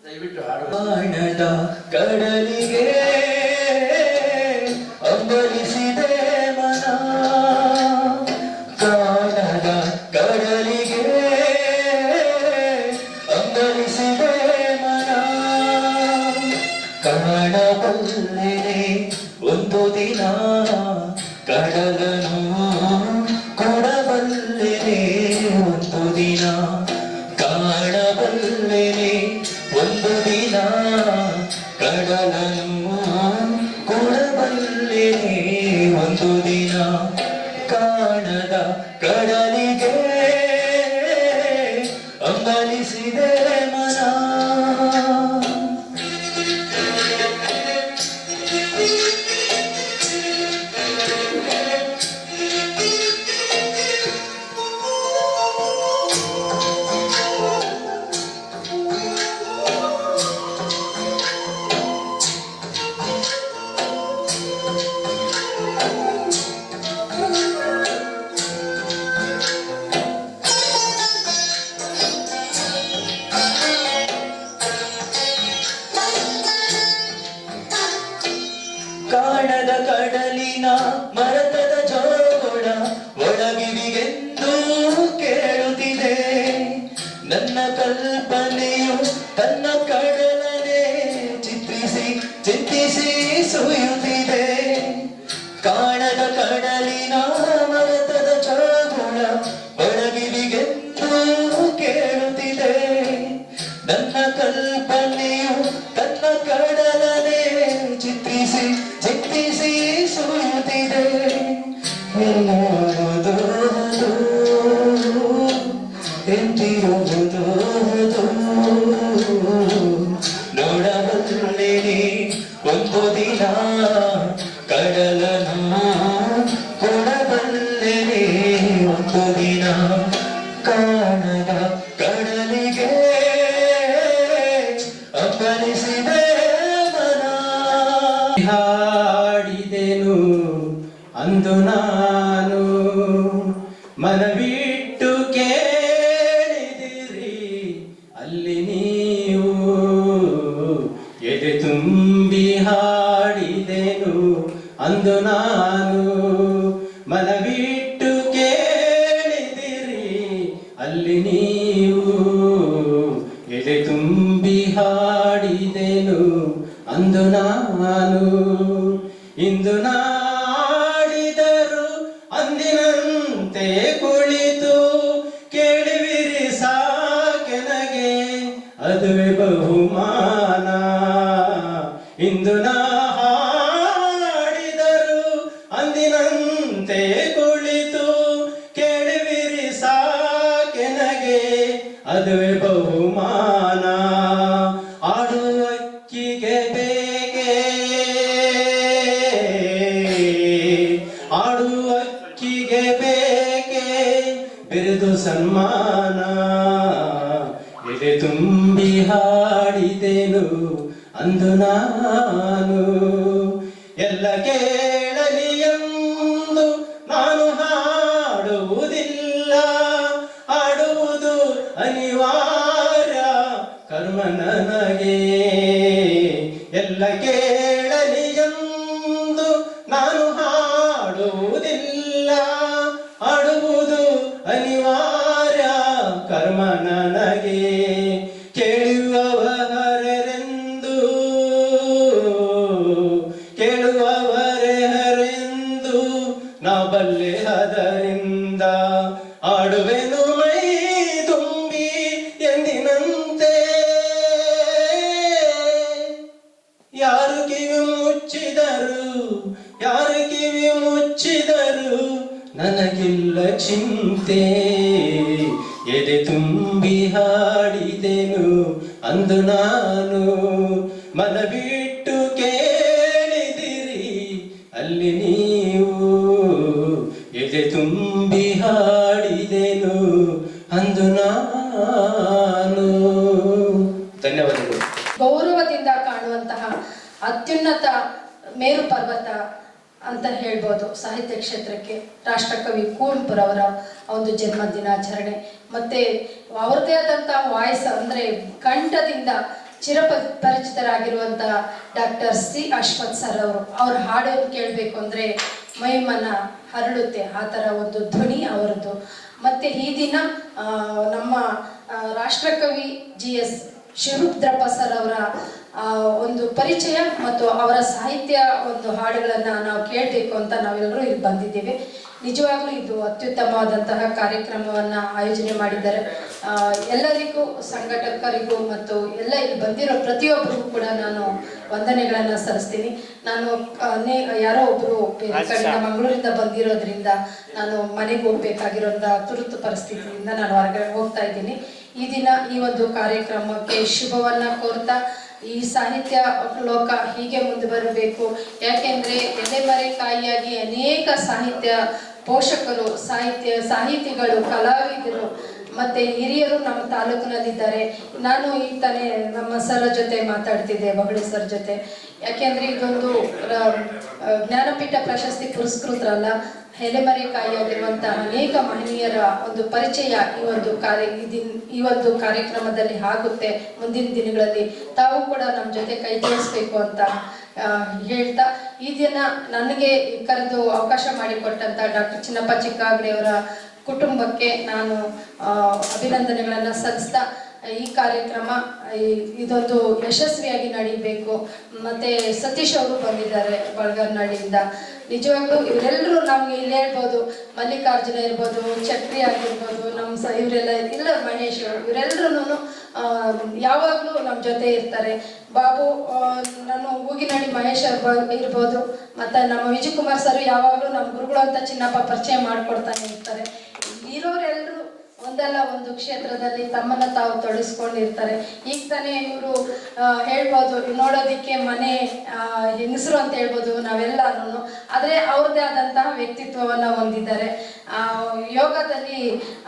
ದಯವಿಟ್ಟು ಬಾಣದ ಕಡಲಿಗೆ ಅಂಬಲಿಸಿದೆ ಮನ, ಕಾಣದ ಕಡಲಿಗೆ ಅಂಬಲಿಸಿದೆ ಮನ, ಕಾಣಬಲ್ಲೆನೆ ಒಂದು ದಿನ ಕಡಲನು ಕೊಡಬಲ್ಲೆನೆ ಒಂದು ದಿನ, ಕಾಣಬಲ್ಲೆನೆ ಒಂದು ದಿನ ಕಡಲನು ಕೊಡಬಲ್ಲೆನೆ ಒಂದು ದಿನ, ಕಾಣದ ಕಡಲಿಗೆ ಅಂಬಲಿಸಿದೆ ಮನ. ಕಾಣದ ಕಡಲಿನ ಮರತದ ಜೋಗುಳ ಒಳಗಿರಿಗೆಂದು ಕೇಳುತ್ತಿದೆ, ನನ್ನ ಕಲ್ಪನೆಯು ತನ್ನ ಕಡಲನೆ ಚಿತ್ರಿಸಿ ಚಿಂತಿಸಿ ಸುಯುತ್ತಿದೆ, ಕಾಣದ ಕಡಲಿನ ಮರತದ ಜೋಗುಳ ಒಳಗಿರಿಗೆಂದು ಹಾಡಿದೆನು ಅಂದು ನಾನು ಮನವಿಟ್ಟು ಕೇಳಿದಿರಿ ಅಲ್ಲಿ ನೀವು ಎದೆ ತುಂಬಿ ಹಾಡಿದೆನು ಅಂದು ನಾನು ಮನವಿಟ್ಟು ಕೇಳಿದಿರಿ ಅಲ್ಲಿ ನೀವು ಎದೆ ತುಂಬಿ ಹಾಡಿದೆನು ಅಂದು ನಾನು ಇಂದು ನಾಡಿದರು ಅಂದಿನಂತೆ ಕುಳಿತು ಕೇಳುವಿರಿ ಸಾಕೆನಗೆ ಅದುವೆ ಬಹುಮಾನ ಇಂದು ನಾ ಹಾಡಿದರು ಅಂದಿನಂತೆ ಕುಳಿತು ಕೇಳುವಿರಿ ಸಾಕೆನಗೆ ಅದುವೆ ಬಹುಮಾನ ಆಡುವಕ್ಕಿಗೆ ಬೇಗೆ ಆಡುವಕ್ಕಿಗೆ ಬೇಕೆ ಬಿರುದು ಸನ್ಮಾನ ಎದೆ ತುಂಬಿ ಹಾಡಿದೆನು ಅಂದು ನಾನು ಎಲ್ಲ ಕೇಳಲಿ ಎಂದು ನಾನು ಹಾಡುವುದಿಲ್ಲ ಹಾಡುವುದು ಅನಿವಾರ್ಯ ಕರ್ಮ ನನಗೆ ಎಲ್ಲ ಕೇಳಲಿ ಎಂದು ನಾನು ಹಾಡುವುದಿಲ್ಲ ಹಾಡುವುದು ಅನಿವಾರ್ಯ ಕರ್ಮ ನನಗೆ ಕೇಳುವವರೆಂದು ಕೇಳುವವರೇ ಹರೆಂದು ನಾ ಬಲ್ಲೆ ಅದರಿಂದ ಆಡುವೆನು ಮೈ ತುಂಬಿ ಎಂದಿನಂತೆ ಯಾರು ಕಿವಿ ಮುಚ್ಚಿದರು ನನಗಿಲ್ಲ ಚಿಂತೆ ಎದೆ ತುಂಬಿ ಹಾಡಿದೆನು ಅಂದು ನಾನು ಮನವಿಟ್ಟು ಕೇಳಿದಿರಿ ಅಲ್ಲಿ ನೀವು ಎದೆ ತುಂಬಿ ಹಾಡಿದೆನು ಅಂದು ನಾನು. ಧನ್ಯವಾದಗಳು. ಗೌರವದಿಂದ ಕಾಣುವಂತಹ ಅತ್ಯುನ್ನತ ಮೇರು ಪರ್ವತ ಅಂತ ಹೇಳ್ಬೋದು ಸಾಹಿತ್ಯ ಕ್ಷೇತ್ರಕ್ಕೆ ರಾಷ್ಟ್ರಕವಿ ಕುವೆಂಪುರವರ ಒಂದು ಜನ್ಮ ದಿನಾಚರಣೆ. ಮತ್ತೆ ಅವ್ರದ್ದೇ ಆದಂತಹ ವಾಯ್ಸ್ ಅಂದ್ರೆ ಕಂಠದಿಂದ ಚಿರಪರಿಚಿತರಾಗಿರುವಂತಹ ಡಾಕ್ಟರ್ ಸಿ ಅಶ್ವಥ್ ಸರ್ ಅವ್ರ ಹಾಡು ಕೇಳಬೇಕು ಅಂದ್ರೆ ಮೈಮನ ಹರಳುತ್ತೆ, ಆ ಥರ ಒಂದು ಧ್ವನಿ ಅವರದ್ದು. ಮತ್ತೆ ಈ ದಿನ ನಮ್ಮ ರಾಷ್ಟ್ರಕವಿ GS ಶಿವರುದ್ರಪ್ಪ ಸರ್ ಅವರ ಒಂದು ಪರಿಚಯ ಮತ್ತು ಅವರ ಸಾಹಿತ್ಯ ಒಂದು ಹಾಡುಗಳನ್ನು ನಾವು ಕೇಳಬೇಕು ಅಂತ ನಾವೆಲ್ಲರೂ ಇಲ್ಲಿ ಬಂದಿದ್ದೇವೆ. ನಿಜವಾಗ್ಲೂ ಇದು ಅತ್ಯುತ್ತಮವಾದಂತಹ ಕಾರ್ಯಕ್ರಮವನ್ನು ಆಯೋಜನೆ ಮಾಡಿದ್ದಾರೆ. ಎಲ್ಲರಿಗೂ, ಸಂಘಟಕರಿಗೂ ಮತ್ತು ಎಲ್ಲ ಇಲ್ಲಿ ಬಂದಿರೋ ಪ್ರತಿಯೊಬ್ಬರಿಗೂ ಕೂಡ ನಾನು ವಂದನೆಗಳನ್ನು ಸಲ್ಲಿಸ್ತೀನಿ. ನಾನು ಯಾರೋ ಒಬ್ಬರು ಬೇರೆ ಕಡೆಯಿಂದ ಮಂಗಳೂರಿಂದ ಬಂದಿರೋದ್ರಿಂದ ನಾನು ಮನೆಗೆ ಹೋಗ್ಬೇಕಾಗಿರೋಂಥ ತುರ್ತು ಪರಿಸ್ಥಿತಿಯಿಂದ ನಾನು ಹೊರಗಡೆ ಹೋಗ್ತಾ ಇದ್ದೀನಿ. ಈ ದಿನ ಈ ಒಂದು ಕಾರ್ಯಕ್ರಮಕ್ಕೆ ಶುಭವನ್ನ ಕೋರ್ತಾ ಈ ಸಾಹಿತ್ಯ ಲೋಕ ಹೀಗೆ ಮುಂದೆ ಬರಬೇಕು. ಯಾಕೆಂದ್ರೆ ಎಲೆಮರೆಕಾಯಿಯಾಗಿ ಅನೇಕ ಸಾಹಿತ್ಯ ಪೋಷಕರು, ಸಾಹಿತಿಗಳು, ಕಲಾವಿದರು ಮತ್ತೆ ಹಿರಿಯರು ನಮ್ಮ ತಾಲೂಕಿನಲ್ಲಿದ್ದಾರೆ. ನಾನು ಈ ತಾನೇ ನಮ್ಮ ಸರ್ ಜೊತೆ ಮಾತಾಡ್ತಿದ್ದೆ, ಬಹಳಿ ಸರ್ ಜೊತೆ. ಯಾಕೆಂದ್ರೆ ಇದೊಂದು ಜ್ಞಾನಪೀಠ ಪ್ರಶಸ್ತಿ ಪುರಸ್ಕೃತರಲ್ಲ, ಎಲೆಮರೆಕಾಯಿಯಾಗಿರುವಂತಹ ಅನೇಕ ಮಹನೀಯರ ಒಂದು ಪರಿಚಯ ಈ ಒಂದು ಕಾರ್ಯಕ್ರಮದಲ್ಲಿ ಆಗುತ್ತೆ. ಮುಂದಿನ ದಿನಗಳಲ್ಲಿ ತಾವು ಕೂಡ ನಮ್ಮ ಜೊತೆ ಕೈ ಜೋಡಿಸ್ಬೇಕು ಅಂತ ಹೇಳ್ತಾ, ಈ ದಿನ ನನಗೆ ಕರೆದು ಅವಕಾಶ ಮಾಡಿಕೊಟ್ಟಂತ ಡಾಕ್ಟರ್ ಚಿನ್ನಪ್ಪ ಚಿಕ್ಕಾಗಡೆ ಅವರ ಕುಟುಂಬಕ್ಕೆ ನಾನು ಅಭಿನಂದನೆಗಳನ್ನು ಸಲ್ಲಿಸ್ತಾ, ಈ ಕಾರ್ಯಕ್ರಮ ಇದೊಂದು ಯಶಸ್ವಿಯಾಗಿ ನಡೀಬೇಕು. ಮತ್ತೆ ಸತೀಶ್ ಅವರು ಬಂದಿದ್ದಾರೆ ಬಳಗರ್ನಾಡಿಯಿಂದ. ನಿಜವಾಗ್ಲೂ ಇವರೆಲ್ಲರೂ ನಮ್ಗೆ ಇಲ್ಲಿ ಹೇಳ್ಬೋದು, ಮಲ್ಲಿಕಾರ್ಜುನ ಇರ್ಬೋದು, ಚಕ್ರಿ ಆಗಿರ್ಬೋದು, ಇವರೆಲ್ಲ ಇಲ್ಲ, ಮಹೇಶ್ ಇವರೆಲ್ಲರೂ ಯಾವಾಗಲೂ ನಮ್ಮ ಜೊತೆ ಇರ್ತಾರೆ. ಬಾಬು, ನಾನು ಹೂಗಿನಹಳ್ಳಿ ಮಹೇಶ್ ಇರ್ಬೋದು, ಮತ್ತು ನಮ್ಮ ವಿಜಯಕುಮಾರ್ ಸರ್ ಯಾವಾಗಲೂ ನಮ್ಮ ಗುರುಗಳು ಅಂತ ಚಿನ್ನಪ್ಪ ಪರಿಚಯ ಮಾಡಿಕೊಡ್ತಾನೆ ಇರ್ತಾರೆ. ಇರೋರೆಲ್ಲರೂ ಒಂದಲ್ಲ ಒಂದು ಕ್ಷೇತ್ರದಲ್ಲಿ ತಮ್ಮನ್ನ ತಾವು ತೊಡಗಿಸ್ಕೊಂಡಿರ್ತಾರೆ. ಈಗ ತಾನೇ ಇವರು ಹೇಳ್ಬೋದು, ನೋಡೋದಿಕ್ಕೆ ಮನೆ ಹೆಂಗಸರು ಅಂತ ಹೇಳ್ಬೋದು ನಾವೆಲ್ಲರೂ, ಆದರೆ ಅವ್ರದ್ದೇ ಆದಂತಹ ವ್ಯಕ್ತಿತ್ವವನ್ನ ಹೊಂದಿದ್ದಾರೆ. ಯೋಗದಲ್ಲಿ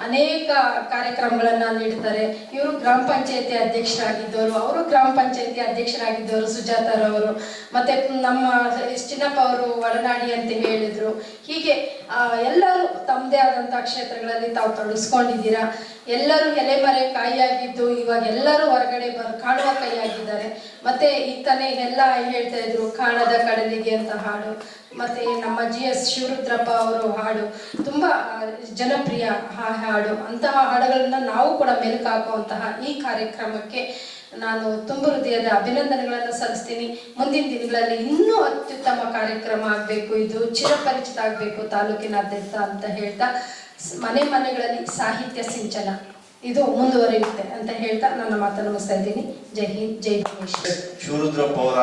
ಅನೇಕ ಕಾರ್ಯಕ್ರಮಗಳನ್ನ ನೀಡ್ತಾರೆ. ಇವರು ಗ್ರಾಮ ಪಂಚಾಯತಿ ಅಧ್ಯಕ್ಷರಾಗಿದ್ದವರು, ಅವರು ಗ್ರಾಮ ಪಂಚಾಯತಿ ಅಧ್ಯಕ್ಷರಾಗಿದ್ದವರು ಸುಜಾತರವರು. ಮತ್ತೆ ನಮ್ಮ ಚಿನ್ನಪ್ಪ ಅವರು ಒಡನಾಡಿ ಅಂತ ಹೇಳಿದ್ರು. ಹೀಗೆ ಎಲ್ಲರೂ ತಮ್ಮದೇ ಆದಂತಹ ಕ್ಷೇತ್ರಗಳಲ್ಲಿ ತಾವು ತೊಡಗಿಸ್ಕೊಂಡಿದ್ದೀರಾ. ಎಲ್ಲರೂ ಎಲೆಮರೆ ಕಾಯಿಯಾಗಿದ್ದು ಇವಾಗ ಎಲ್ಲರೂ ಹೊರಗಡೆ ಕಾಣುವ ಕೈಯಾಗಿದ್ದಾರೆ. ಮತ್ತೆ ಈಗ ತಾನೇ ಎಲ್ಲ ಹೇಳ್ತಾ ಇದ್ರು ಕಾಣದ ಕಡಲಿಗೆ ಅಂತ ಹಾಡು, ಮತ್ತೆ ನಮ್ಮ GS ಶಿವರುದ್ರಪ್ಪ ಅವರು ಹಾಡು ತುಂಬಾ ಜನಪ್ರಿಯ ಹಾಡು. ಅಂತಹ ಹಾಡುಗಳನ್ನ ನಾವು ಕೂಡ ಮೆಲುಕು ಹಾಕುವಂತಹ ಈ ಕಾರ್ಯಕ್ರಮಕ್ಕೆ ನಾನು ತುಂಬ ಹೃದಯದ ಅಭಿನಂದನೆಗಳನ್ನು ಸಲ್ಲಿಸ್ತೀನಿ. ಮುಂದಿನ ದಿನಗಳಲ್ಲಿ ಇನ್ನೂ ಅತ್ಯುತ್ತಮ ಕಾರ್ಯಕ್ರಮ ಆಗಬೇಕು, ಇದು ಚಿರಪರಿಚಿತ ಆಗಬೇಕು ತಾಲೂಕಿನಾದ್ಯಂತ ಅಂತ ಹೇಳ್ತಾ, ಮನೆ ಮನೆಗಳಲ್ಲಿ ಸಾಹಿತ್ಯ ಸಿಂಚನ ಇದು ಮುಂದುವರಿಯುತ್ತೆ ಅಂತ ಹೇಳ್ತಾ ನನ್ನ ಮಾತನ್ನು ಮುಗಿಸ್ತಾ ಇದ್ದೀನಿ. ಜೈ ಹಿಂದ್, ಜೈ ಗಣೇಶ್. ಶಿವರುದ್ರಪ್ಪ ಅವರ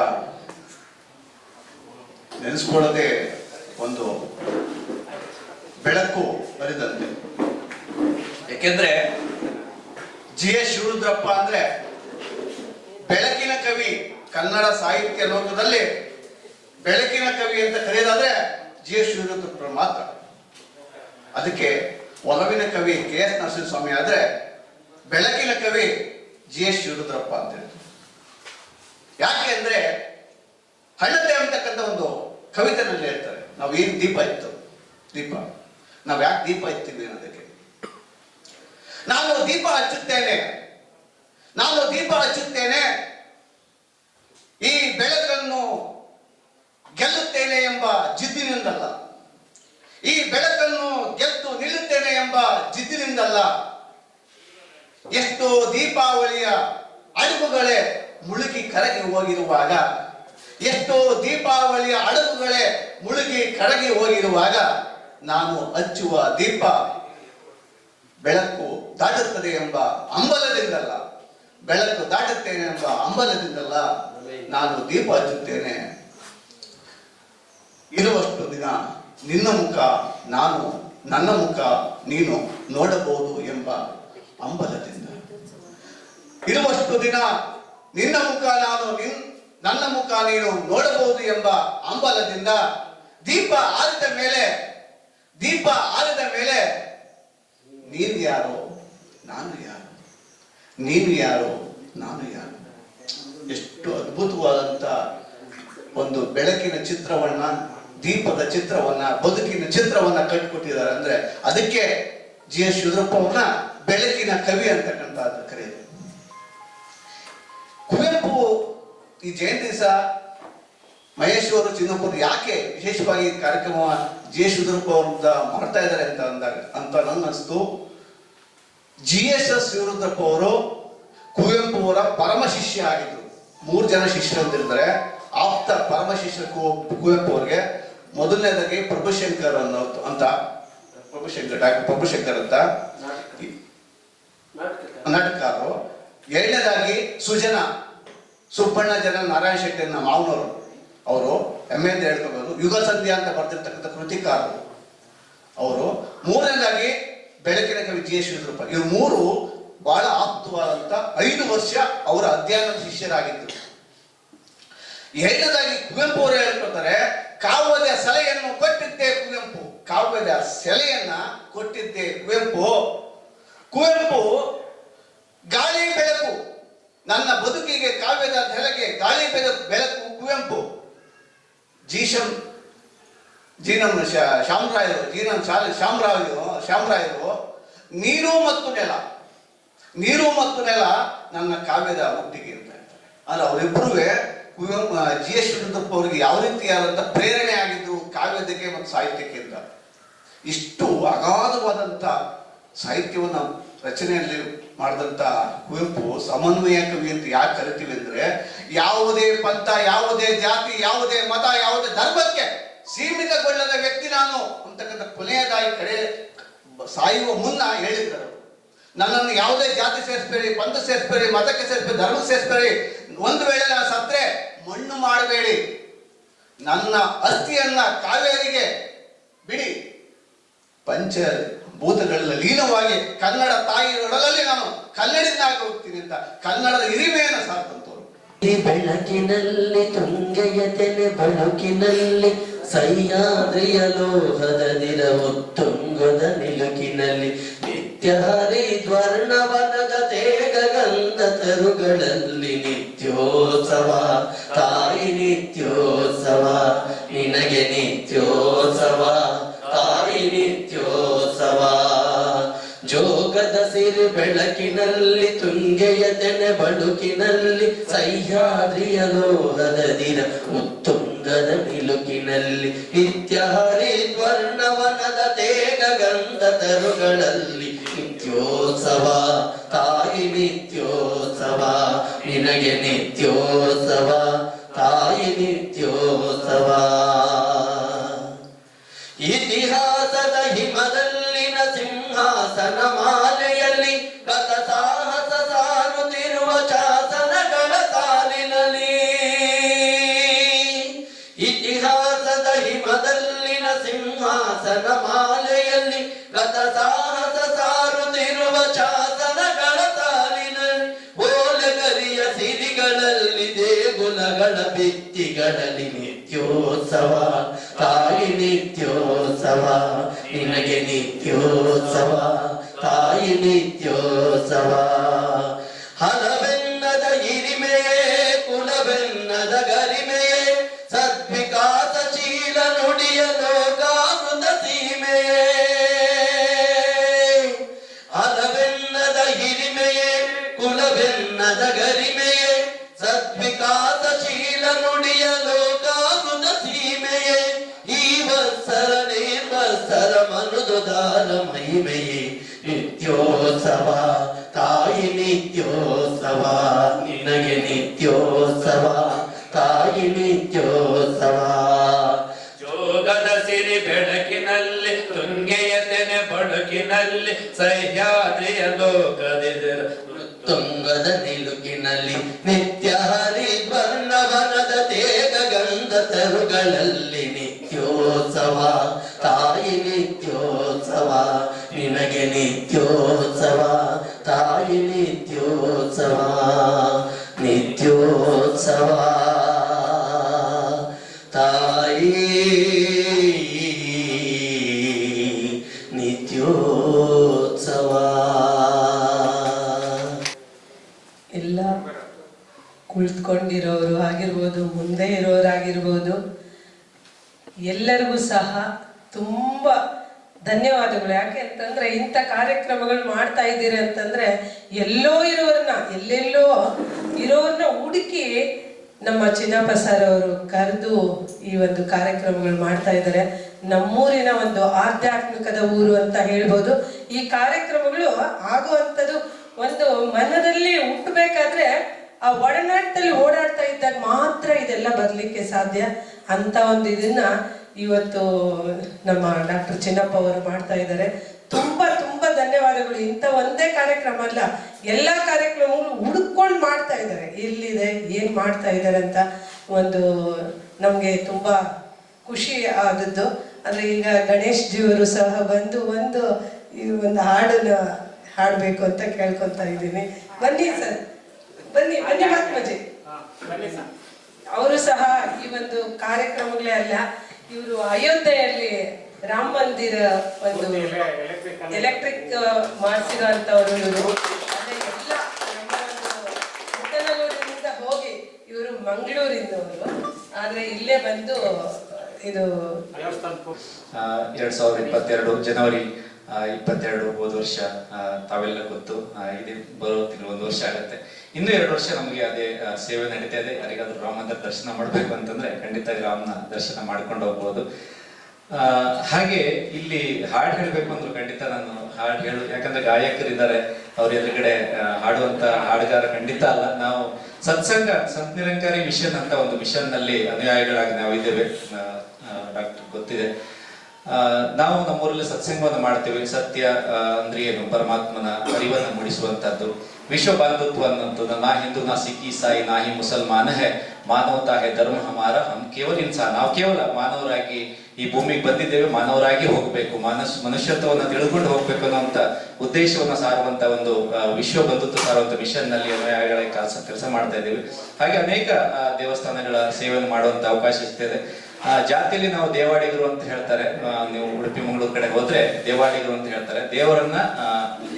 ನೆನೆಸ್ಕೊಳ್ಳೋದೇ ಒಂದು ಬೆಳಕು ಬರಿದಂತೆ. ಯಾಕೆಂದ್ರೆ GS ಶಿವರುದ್ರಪ್ಪ ಅಂದ್ರೆ ಬೆಳಕಿನ ಕವಿ. ಕನ್ನಡ ಸಾಹಿತ್ಯ ಲೋಕದಲ್ಲಿ ಬೆಳಕಿನ ಕವಿ ಅಂತ ಕರೆಯೋದಾದ್ರೆ GS ಶಿವರುದ್ರಪ್ಪ ಮಾತ್ರ. ಅದಕ್ಕೆ ಒಲವಿನ ಕವಿ KS ನರಸಿಂಹಸ್ವಾಮಿ ಆದ್ರೆ ಬೆಳಕಿನ ಕವಿ GS ಶಿವರುದ್ರಪ್ಪ ಅಂತ ಹೇಳ್ತಾರೆ. ಯಾಕೆ ಅಂದ್ರೆ ಹಳ್ಳತೆ ಅಂತಕ್ಕಂಥ ಒಂದು ಕವಿತೆನಲ್ಲಿ ಹೇಳ್ತಾರೆ, ನಾವು ಏನು ದೀಪ ಇತ್ತು, ದೀಪ ನಾವು ಯಾಕೆ ದೀಪ ಇರ್ತೀವಿ ಅನ್ನೋದಕ್ಕೆ. ನಾನು ದೀಪ ಹಚ್ಚುತ್ತೇನೆ, ನಾನು ದೀಪ ಹಚ್ಚುತ್ತೇನೆ, ಈ ಬೆಳಕನ್ನು ಗೆಲ್ಲುತ್ತೇನೆ ಎಂಬ ಜಿದ್ದಿನಿಂದಲ್ಲ, ಈ ಬೆಳಕನ್ನು ಗೆದ್ದು ನಿಲ್ಲುತ್ತೇನೆ ಎಂಬ ಜಿದ್ದಿನಿಂದಲ್ಲ. ಎಷ್ಟೋ ದೀಪಾವಳಿಯ ಅಡುಗುಗಳೇ ಮುಳುಗಿ ಕರಗಿ ಹೋಗಿರುವಾಗ, ಎಷ್ಟೋ ದೀಪಾವಳಿಯ ಅಡುಗುಗಳೇ ಮುಳುಗಿ ಕರಗಿ ಹೋಗಿರುವಾಗ ನಾನು ಹಚ್ಚುವ ದೀಪ ಬೆಳಕು ದಾಟುತ್ತದೆ ಎಂಬ ಹಂಬಲದಿಂದಲ್ಲ, ಬೆಳಕು ದಾಟುತ್ತೇನೆ ಎಂಬ ಹಂಬಲದಿಂದಲ್ಲ ನಾನು ದೀಪ ಹಚ್ಚುತ್ತೇನೆ. ಇರುವಷ್ಟು ದಿನ ನಿನ್ನ ಮುಖ ನಾನು, ನನ್ನ ಮುಖ ನೀನು ನೋಡಬಹುದು ಎಂಬ ಹಂಬಲದಿಂದ, ಇರುವಷ್ಟು ದಿನ ನಿನ್ನ ಮುಖ ನಾನು, ನನ್ನ ಮುಖ ನೀನು ನೋಡಬಹುದು ಎಂಬ ಹಂಬಲದಿಂದ ದೀಪ ಆರಿದ ಮೇಲೆ, ದೀಪ ಆರಿದ ಮೇಲೆ ನೀನು ಯಾರೋ ನಾನು ಯಾರು, ನೀನು ಯಾರೋ ನಾನು ಯಾರು. ಎಷ್ಟು ಅದ್ಭುತವಾದಂತ ಒಂದು ಬೆಳಕಿನ ಚಿತ್ರವನ್ನ, ದೀಪದ ಚಿತ್ರವನ್ನ, ಬದುಕಿನ ಚಿತ್ರವನ್ನ ಕಟ್ಟಿಕೊಟ್ಟಿದ್ದಾರೆ. ಅಂದ್ರೆ ಅದಕ್ಕೆ GS ಶಿವರುದ್ರಪ್ಪವನ್ನ ಬೆಳಕಿನ ಕವಿ ಅಂತಕ್ಕಂಥ ಕರೆಯೋದು. ಕುವೆಂಪು ಈ ಜಯಂತಿ ದಿವಸ ಮಹೇಶ್ ಅವರು ಚಿನ್ನಪ್ಪರು ಯಾಕೆ ವಿಶೇಷವಾಗಿ ಕಾರ್ಯಕ್ರಮ GS ಶಿವರುದ್ರಪ್ಪ ಅವ್ರ ಮಾಡ್ತಾ ಇದ್ದಾರೆ ಅಂತ ನನ್ನ ಅನಿಸ್ತು. GS ಶಿವರುದ್ರಪ್ಪ ಅವರು ಕುವೆಂಪು ಅವರ ಪರಮ ಶಿಷ್ಯ ಆಗಿದ್ರು. 3 ಜನ ಶಿಷ್ಯರು ಅಂತಿರ್ತಾರೆ. ಆಪ್ತ ಪರಮ ಶಿಷ್ಯ ಕುವೆಂಪು ಅವರಿಗೆ ಮೊದಲನೇದಾಗಿ ಪ್ರಭುಶಂಕರ್ ಅಂತ, ಡಾಕ್ಟರ್ ಪ್ರಭುಶಂಕರ್ ಅಂತ ನಾಟಕಕಾರರು. ಎರಡನೇದಾಗಿ ಸುಬ್ಬಣ್ಣ ಜನ ನಾರಾಯಣ ಶೆಟ್ಟಿ ಮಾವನವರು, ಅವರು MA ಅಂತ ಹೇಳ್ಕೋಬಹುದು. ಯುಗ ಸಂಧ್ಯಾ ಅಂತ ಬರ್ತಿರ್ತಕ್ಕಂಥ ಕೃತಿಕಾರರು ಅವರು. ಮೂರನೇದಾಗಿ ಬೆಳಕಿನ ಕವಿ GS ಶಿವರುದ್ರಪ್ಪ. ಇವ್ರು 3 ಬಹಳ ಆಪ್ತವಾದಂತ 5 ವರ್ಷ ಅವರ ಅಧ್ಯಯನದ ಶಿಷ್ಯರಾಗಿದ್ದರು. ಎರಡನೇದಾಗಿ ಕುವೆಂಪು ಅವರು ಹೇಳ್ಕೊಳ್ತಾರೆ, ಕಾವ್ಯದ ಸೆಲೆಯನ್ನು ಕೊಟ್ಟಿದ್ದೆ ಕುವೆಂಪು, ಕಾವ್ಯದ ಸೆಲೆಯನ್ನ ಕೊಟ್ಟಿದ್ದೆ ಕುವೆಂಪು. ಕುವೆಂಪು ಗಾಳಿ ಬೆಳಕು, ನನ್ನ ಬದುಕಿಗೆ ಕಾವ್ಯದ ನೆಲೆಗೆ ಗಾಳಿ ಬೆಳಕು ಕುವೆಂಪು. ಶ್ಯಾಮರಾಯರು ನೀರು ಮತ್ತು ನೆಲ, ನೀರು ಮತ್ತು ನೆಲ ನನ್ನ ಕಾವ್ಯದ ಹುಟ್ಟಿಗೆ ಅಂತ ಹೇಳ್ತಾರೆ. ಅಂದ್ರೆ ಅವರಿಬ್ಬರೂ ಕುವೆಂಪು GS ಶಿವರುದ್ರಪ್ಪ ಅವರಿಗೆ ಯಾವ ರೀತಿಯಾದಂಥ ಪ್ರೇರಣೆ ಆಗಿದ್ರು ಕಾವ್ಯದಕ್ಕೆ ಮತ್ತು ಸಾಹಿತ್ಯಕ್ಕೆ ಅಂತ. ಇಷ್ಟು ಅಗಾಧವಾದಂಥ ಸಾಹಿತ್ಯವನ್ನು ರಚನೆಯಲ್ಲಿ ಮಾಡಿದಂಥ ಕುವೆಂಪು ಸಮನ್ವಯ ಕವಿ ಅಂತ ಯಾಕೆ ಕರಿತೀವಿ ಅಂದ್ರೆ, ಯಾವುದೇ ಪಂಥ, ಯಾವುದೇ ಜಾತಿ, ಯಾವುದೇ ಮತ, ಯಾವುದೇ ಧರ್ಮಕ್ಕೆ ಸೀಮಿತಗೊಳ್ಳದ ವ್ಯಕ್ತಿ ನಾನು ಅಂತಕ್ಕಂಥ ಕೊನೆಯದಾಗಿ ಕಡೆ ಸಾಯುವ ಮುನ್ನ ಹೇಳಿದ್ರು. ನನ್ನನ್ನು ಯಾವುದೇ ಜಾತಿ ಸೇರಿಸಬೇಡಿ, ಪಂಥ ಸೇರಿಸಬೇಡಿ, ಮತಕ್ಕೆ ಸೇರಿಸಬೇಡಿ, ಧರ್ಮ ಸೇರಿಸಬೇಡಿ. ಒಂದು ವೇಳೆ ನಾನು ಸತ್ರೆ ಮಣ್ಣು ಮಾಡಬೇಡಿ, ನನ್ನ ಅಸ್ಥಿಯನ್ನ ಕಾವೇರಿಗೆ ಬಿಡಿ, ಭೂತಗಳೆಲ್ಲ ಲೀನವಾಗಿ ಕನ್ನಡ ತಾಯಿ ಒಡಲಲ್ಲಿ ನಾನು ಕನ್ನಡಿಗನಾಗಿ ಹೋಗ್ತೀನಿ ಅಂತ ಕನ್ನಡದ ಹಿರಿಮೆಯನ್ನು ಸಾರ್ತಂತವ್ರು. ಈ ಬೆಳಕಿನಲ್ಲಿ ತುಂಗೆಯ ತೆನೆ ಬಳುಕಿನಲ್ಲಿ ಸಹ್ಯಾದ್ರಿಯ ಲೋಹದ ದಿರವು ತುಂಗದ ನಿಲುಕಿನಲ್ಲಿ ನಿತ್ಯ ಹರಿದ್ವರ್ಣವನದ ತೇಗ ಗಂಧ ತರುಗಳಲ್ಲಿ ನಿತ್ಯೋತ್ಸವ ತಾಯಿ ನಿತ್ಯೋತ್ಸವ ನಿನಗೆ ನಿತ್ಯೋತ್ಸವ ತಾಯಿ ನಿತ್ಯೋತ್ಸವ ಜೋಗದ ಸಿರಿ ಬೆಳಕಿನಲ್ಲಿ ತುಂಗೆಯ ತೆನೆ ಬಳುಕಿನಲ್ಲಿ ಸಹ್ಯಾದ್ರಿಯ ಲೋಹದ ದಿರ ಉತ್ತುಂಗದ ನಿಲುಕಿನಲ್ಲಿ ನಿತ್ಯ ಹರಿದ್ವರ್ಣವನದ ತೇಗ ಗಂಧ ತರುಗಳಲ್ಲಿ ನಿತ್ಯೋತ್ಸವ ತಾಯಿ ನಿತ್ಯೋತ್ಸವ ನಿನಗೆ ನಿತ್ಯೋತ್ಸವ ತಾಯಿ ನಿತ್ಯೋತ್ಸವ ಇತಿಹಾಸದ ಹಿಮದಲ್ಲಿನ ಸಿಂಹಾಸನ ಮಾಲೆಯಲ್ಲಿ ಗತ ಸಾಹಸ ಸಾರುತ್ತಿರುವ ಶಾಸನಗಳ ಸಾಲಿನಲ್ಲಿ ಇತಿಹಾಸದ ಹಿಮದಲ್ಲಿನ ಸಿಂಹಾಸನ ಮಾಲೆಯಲ್ಲಿ ಗತ ಸಾಹಸ ಸಾರುತ್ತಿರುವ ಶಾಸನಗಳ ಸಾಲಿನಲ್ಲಿ ಓಲಗರಿಯ ಸಿರಿಗಳಲ್ಲಿ ದೇಗುಲಗಳ ಭಿತ್ತಿಗಳಲ್ಲಿ ನಿತ್ಯೋತ್ಸವ ತಾಯಿ ನಿತ್ಯೋತ್ಸವ ನಿನಗೆ ನಿತ್ಯೋತ್ಸವ ತಾಯಿ ನಿತ್ಯೋತ್ಸವ ಹಲವೆನ್ನದ ಹಿರಿಮೆಯೇ ಕುಲವೆನ್ನದ ಗರಿಮೆಯೇ ಸದ್ವಿಕಾಸಶೀಲ ನುಡಿಯ ಲೋಕಾಮೃತ ಸೀಮೆಯೇ ಹಲವೆನ್ನದ ಹಿರಿಮೆಯೇ ಕುಲವೆನ್ನದ ಗರಿಮೆಯೇ ಸದ್ವಿಕಾಸಶೀಲ ನುಡಿಯ ಲೋಕಾಮೃತ ಸೀಮೆಯೇ ಈ ವತ್ಸರ ನಿರ್ವತ್ಸರ ಮನುದುದಾರ ಮಹಿಮೆಯೇ ನಿತ್ಯೋತ್ಸವ ತಾಯಿ ನಿತ್ಯೋತ್ಸವ ನಿನಗೆ ನಿತ್ಯೋತ್ಸವ ತಾಯಿ ನಿತ್ಯೋತ್ಸವ ಜೋಗದ ಸಿರಿ ಬೆಳಕಿನಲ್ಲಿ ತುಂಗೆಯ ತೆನೆ ಬಳುಕಿನಲ್ಲಿ ಸಹ್ಯಾದ್ರಿಯ ಲೋಕದಿರ ತುಂಗದ ನಿಲುಕಿನಲ್ಲಿ ನಿತ್ಯ ಹರಿದ್ವರ್ಣವನದ ತೇಗ ಗಂಧ ತರುಗಳಲ್ಲಿ ನಿತ್ಯೋತ್ಸವ ತಾಯಿ ನಿತ್ಯೋತ್ಸವ ನಿನಗೆ ನಿತ್ಯೋತ್ಸವ ತಾಯಿ ನಿತ್ಯೋತ್ಸವ ನಿತ್ಯೋತ್ಸವ ತಾಯಿ ನಿತ್ಯೋತ್ಸವ. ಎಲ್ಲ ಕುಳಿತುಕೊಂಡಿರೋರು ಆಗಿರ್ಬೋದು, ಮುಂದೆ ಇರೋರಾಗಿರ್ಬೋದು, ಎಲ್ಲರಿಗೂ ಸಹ ತುಂಬ ಧನ್ಯವಾದಗಳು. ಯಾಕೆ ಅಂತಂದ್ರೆ ಇಂಥ ಕಾರ್ಯಕ್ರಮಗಳು ಮಾಡ್ತಾ ಇದ್ದೀರಿ ಅಂತಂದ್ರೆ ಎಲ್ಲೋ ಇರೋರನ್ನ ಎಲ್ಲೆಲ್ಲೋ ಇರೋರನ್ನ ಹುಡುಕಿ ನಮ್ಮ ಚಿನ್ನಪ್ಪ ಸರ್ ಅವರು ಕರೆದು ಈ ಒಂದು ಕಾರ್ಯಕ್ರಮಗಳು ಮಾಡ್ತಾ ಇದ್ದಾರೆ. ನಮ್ಮೂರಿನ ಒಂದು ಆಧ್ಯಾತ್ಮಿಕದ ಊರು ಅಂತ ಹೇಳ್ಬೋದು. ಈ ಕಾರ್ಯಕ್ರಮಗಳು ಆಗುವಂಥದ್ದು ಒಂದು ಮನದಲ್ಲಿ ಹುಟ್ಟಬೇಕಾದ್ರೆ ಆ ಒಡನಾಟದಲ್ಲಿ ಓಡಾಡ್ತಾ ಇದ್ದಾಗ ಮಾತ್ರ ಇದೆಲ್ಲ ಬರ್ಲಿಕ್ಕೆ ಸಾಧ್ಯ. ಅಂತ ಒಂದು ಇದನ್ನ ಇವತ್ತು ನಮ್ಮ ಡಾಕ್ಟರ್ ಚಿನ್ನಪ್ಪ ಅವರು ಮಾಡ್ತಾ ಇದ್ದಾರೆ. ತುಂಬಾ ತುಂಬಾ ಧನ್ಯವಾದಗಳು. ಇಂಥ ಒಂದೇ ಕಾರ್ಯಕ್ರಮ ಅಲ್ಲ, ಎಲ್ಲ ಕಾರ್ಯಕ್ರಮಗಳು ಹುಡುಕೊಂಡು ಮಾಡ್ತಾ ಇದ್ದಾರೆ. ಎಲ್ಲಿದೆ ಏನ್ ಮಾಡ್ತಾ ಇದ್ದಾರೆ ಅಂತ ಒಂದು ನಮ್ಗೆ ತುಂಬಾ ಖುಷಿ ಆದದ್ದು. ಅಂದ್ರೆ ಈಗ ಗಣೇಶ್ ಜಿಯವರು ಸಹ ಬಂದು ಈ ಒಂದು ಹಾಡನ್ನ ಹಾಡಬೇಕು ಅಂತ ಕೇಳ್ಕೊತಾ ಇದ್ದೀನಿ. ಬನ್ನಿ ಸರ್, ಬನ್ನಿ ಮಹಾತ್ಮಜಿ. ಅವರು ಸಹ ಈ ಒಂದು ಕಾರ್ಯಕ್ರಮಗಳೇ ಅಲ್ಲ, ಇವರು ಅಯೋಧ್ಯೆಯಲ್ಲಿ ರಾಮ ಮಂದಿರ ಒಂದು ಎಲೆಕ್ಟ್ರಿಕ್ ಮಾಡಿಸಿರೋ ಅಂತವ್ರು ಇವರು. ಅದೇ ಎಲ್ಲ ನಮ್ಮ ಒಂದು ಮುದ್ದನಗೂರಿನಿಂದ ಹೋಗಿ ಇವರು ಮಂಗಳೂರಿನವರು, ಆದ್ರೆ ಇಲ್ಲೇ ಬಂದು ಇದು 2022 ಜನವರಿ 22 ಹೋದ ವರ್ಷ ತಾವೆಲ್ಲ ಗೊತ್ತು. ಇದು ಬರೋ ತಿಂಗಳು 1 ವರ್ಷ ಆಗುತ್ತೆ. ಇನ್ನೂ 2 ವರ್ಷ ನಮಗೆ ಅದೇ ಸೇವೆ ನಡೀತಾ ಇದೆ. ಯಾರಿಗಾದ್ರೂ ರಾಮನ ದರ್ಶನ ಮಾಡ್ಬೇಕು ಅಂತಂದ್ರೆ ಖಂಡಿತ ರಾಮನ ದರ್ಶನ ಮಾಡ್ಕೊಂಡು ಹೋಗ್ಬೋದು. ಹಾಗೆ ಇಲ್ಲಿ ಹಾಡು ಹೇಳ್ಬೇಕು ಅಂದ್ರು ಖಂಡಿತ ನಾನು ಹಾಡು ಹೇಳು, ಯಾಕಂದ್ರೆ ಗಾಯಕರಿದ್ದಾರೆ, ಅವ್ರ ಎದುರುಗಡೆ ಹಾಡುವಂತ ಹಾಡುಗಾರ ಖಂಡಿತ ಅಲ್ಲ. ನಾವು ಸತ್ಸಂಗ ಸಂತ ನಿರಂಕಾರಿ ಮಿಷನ್ ಅಂತ ಒಂದು ಮಿಷನ್ ನಲ್ಲಿ ಅನುಯಾಯಿಗಳಾಗಿ ನಾವು ಇದ್ದೇವೆ. ಡಾಕ್ಟರ್ ಗೊತ್ತಿದೆ. ನಾವು ನಮ್ಮೂರಲ್ಲಿ ಸತ್ಸಂಗವನ್ನು ಮಾಡ್ತೇವೆ. ಸತ್ಯ ಅಂದ್ರೆ ಏನು, ಪರಮಾತ್ಮನ ಅರಿವನ್ನು ಮೂಡಿಸುವಂತದ್ದು. ವಿಶ್ವ ಬಾಂಧುತ್ವ ಅನ್ನೋದು ನಾ ಹಿಂದೂ ನಾ ಸಿಖ್ ಈಸಾಯಿ ನಾ ಹಿ ಮುಸಲ್ಮಾನ ಹೇ ಮಾನವತಾ ಹೇ ಧರ್ಮ ಹಮಾರ, ಹಮ್ ಕೇವಲ ಇನ್ಸಾನ್, ನಾವು ಕೇವಲ ಮಾನವರಾಗಿ ಈ ಭೂಮಿಗೆ ಬಂದಿದ್ದೇವೆ, ಮಾನವರಾಗಿ ಹೋಗ್ಬೇಕು, ಮನುಷ್ಯತ್ವವನ್ನು ತಿಳಿದುಕೊಂಡು ಹೋಗ್ಬೇಕು ಅನ್ನೋಂಥ ಉದ್ದೇಶವನ್ನು ಸಾರುವಂತ ಒಂದು ವಿಶ್ವ ಬಂಧುತ್ವ ಸಾರುವಂತ ಮಿಷನ್ ನಲ್ಲಿ ಅನುಯಾಯಿಗಳ ಕೆಲಸ ಮಾಡ್ತಾ ಇದ್ದೀವಿ. ಹಾಗೆ ಅನೇಕ ದೇವಸ್ಥಾನಗಳ ಸೇವೆಯನ್ನು ಮಾಡುವಂತ ಅವಕಾಶ ಸಿಗ್ತದೆ. ಜಾತಿಯಲ್ಲಿ ನಾವು ದೇವಾಡಿಗರು ಅಂತ ಹೇಳ್ತಾರೆ. ನೀವು ಉಡುಪಿ ಮಂಗಳೂರು ಕಡೆ ಹೋದ್ರೆ ದೇವಾಡಿಗರು ಅಂತ ಹೇಳ್ತಾರೆ. ದೇವರನ್ನ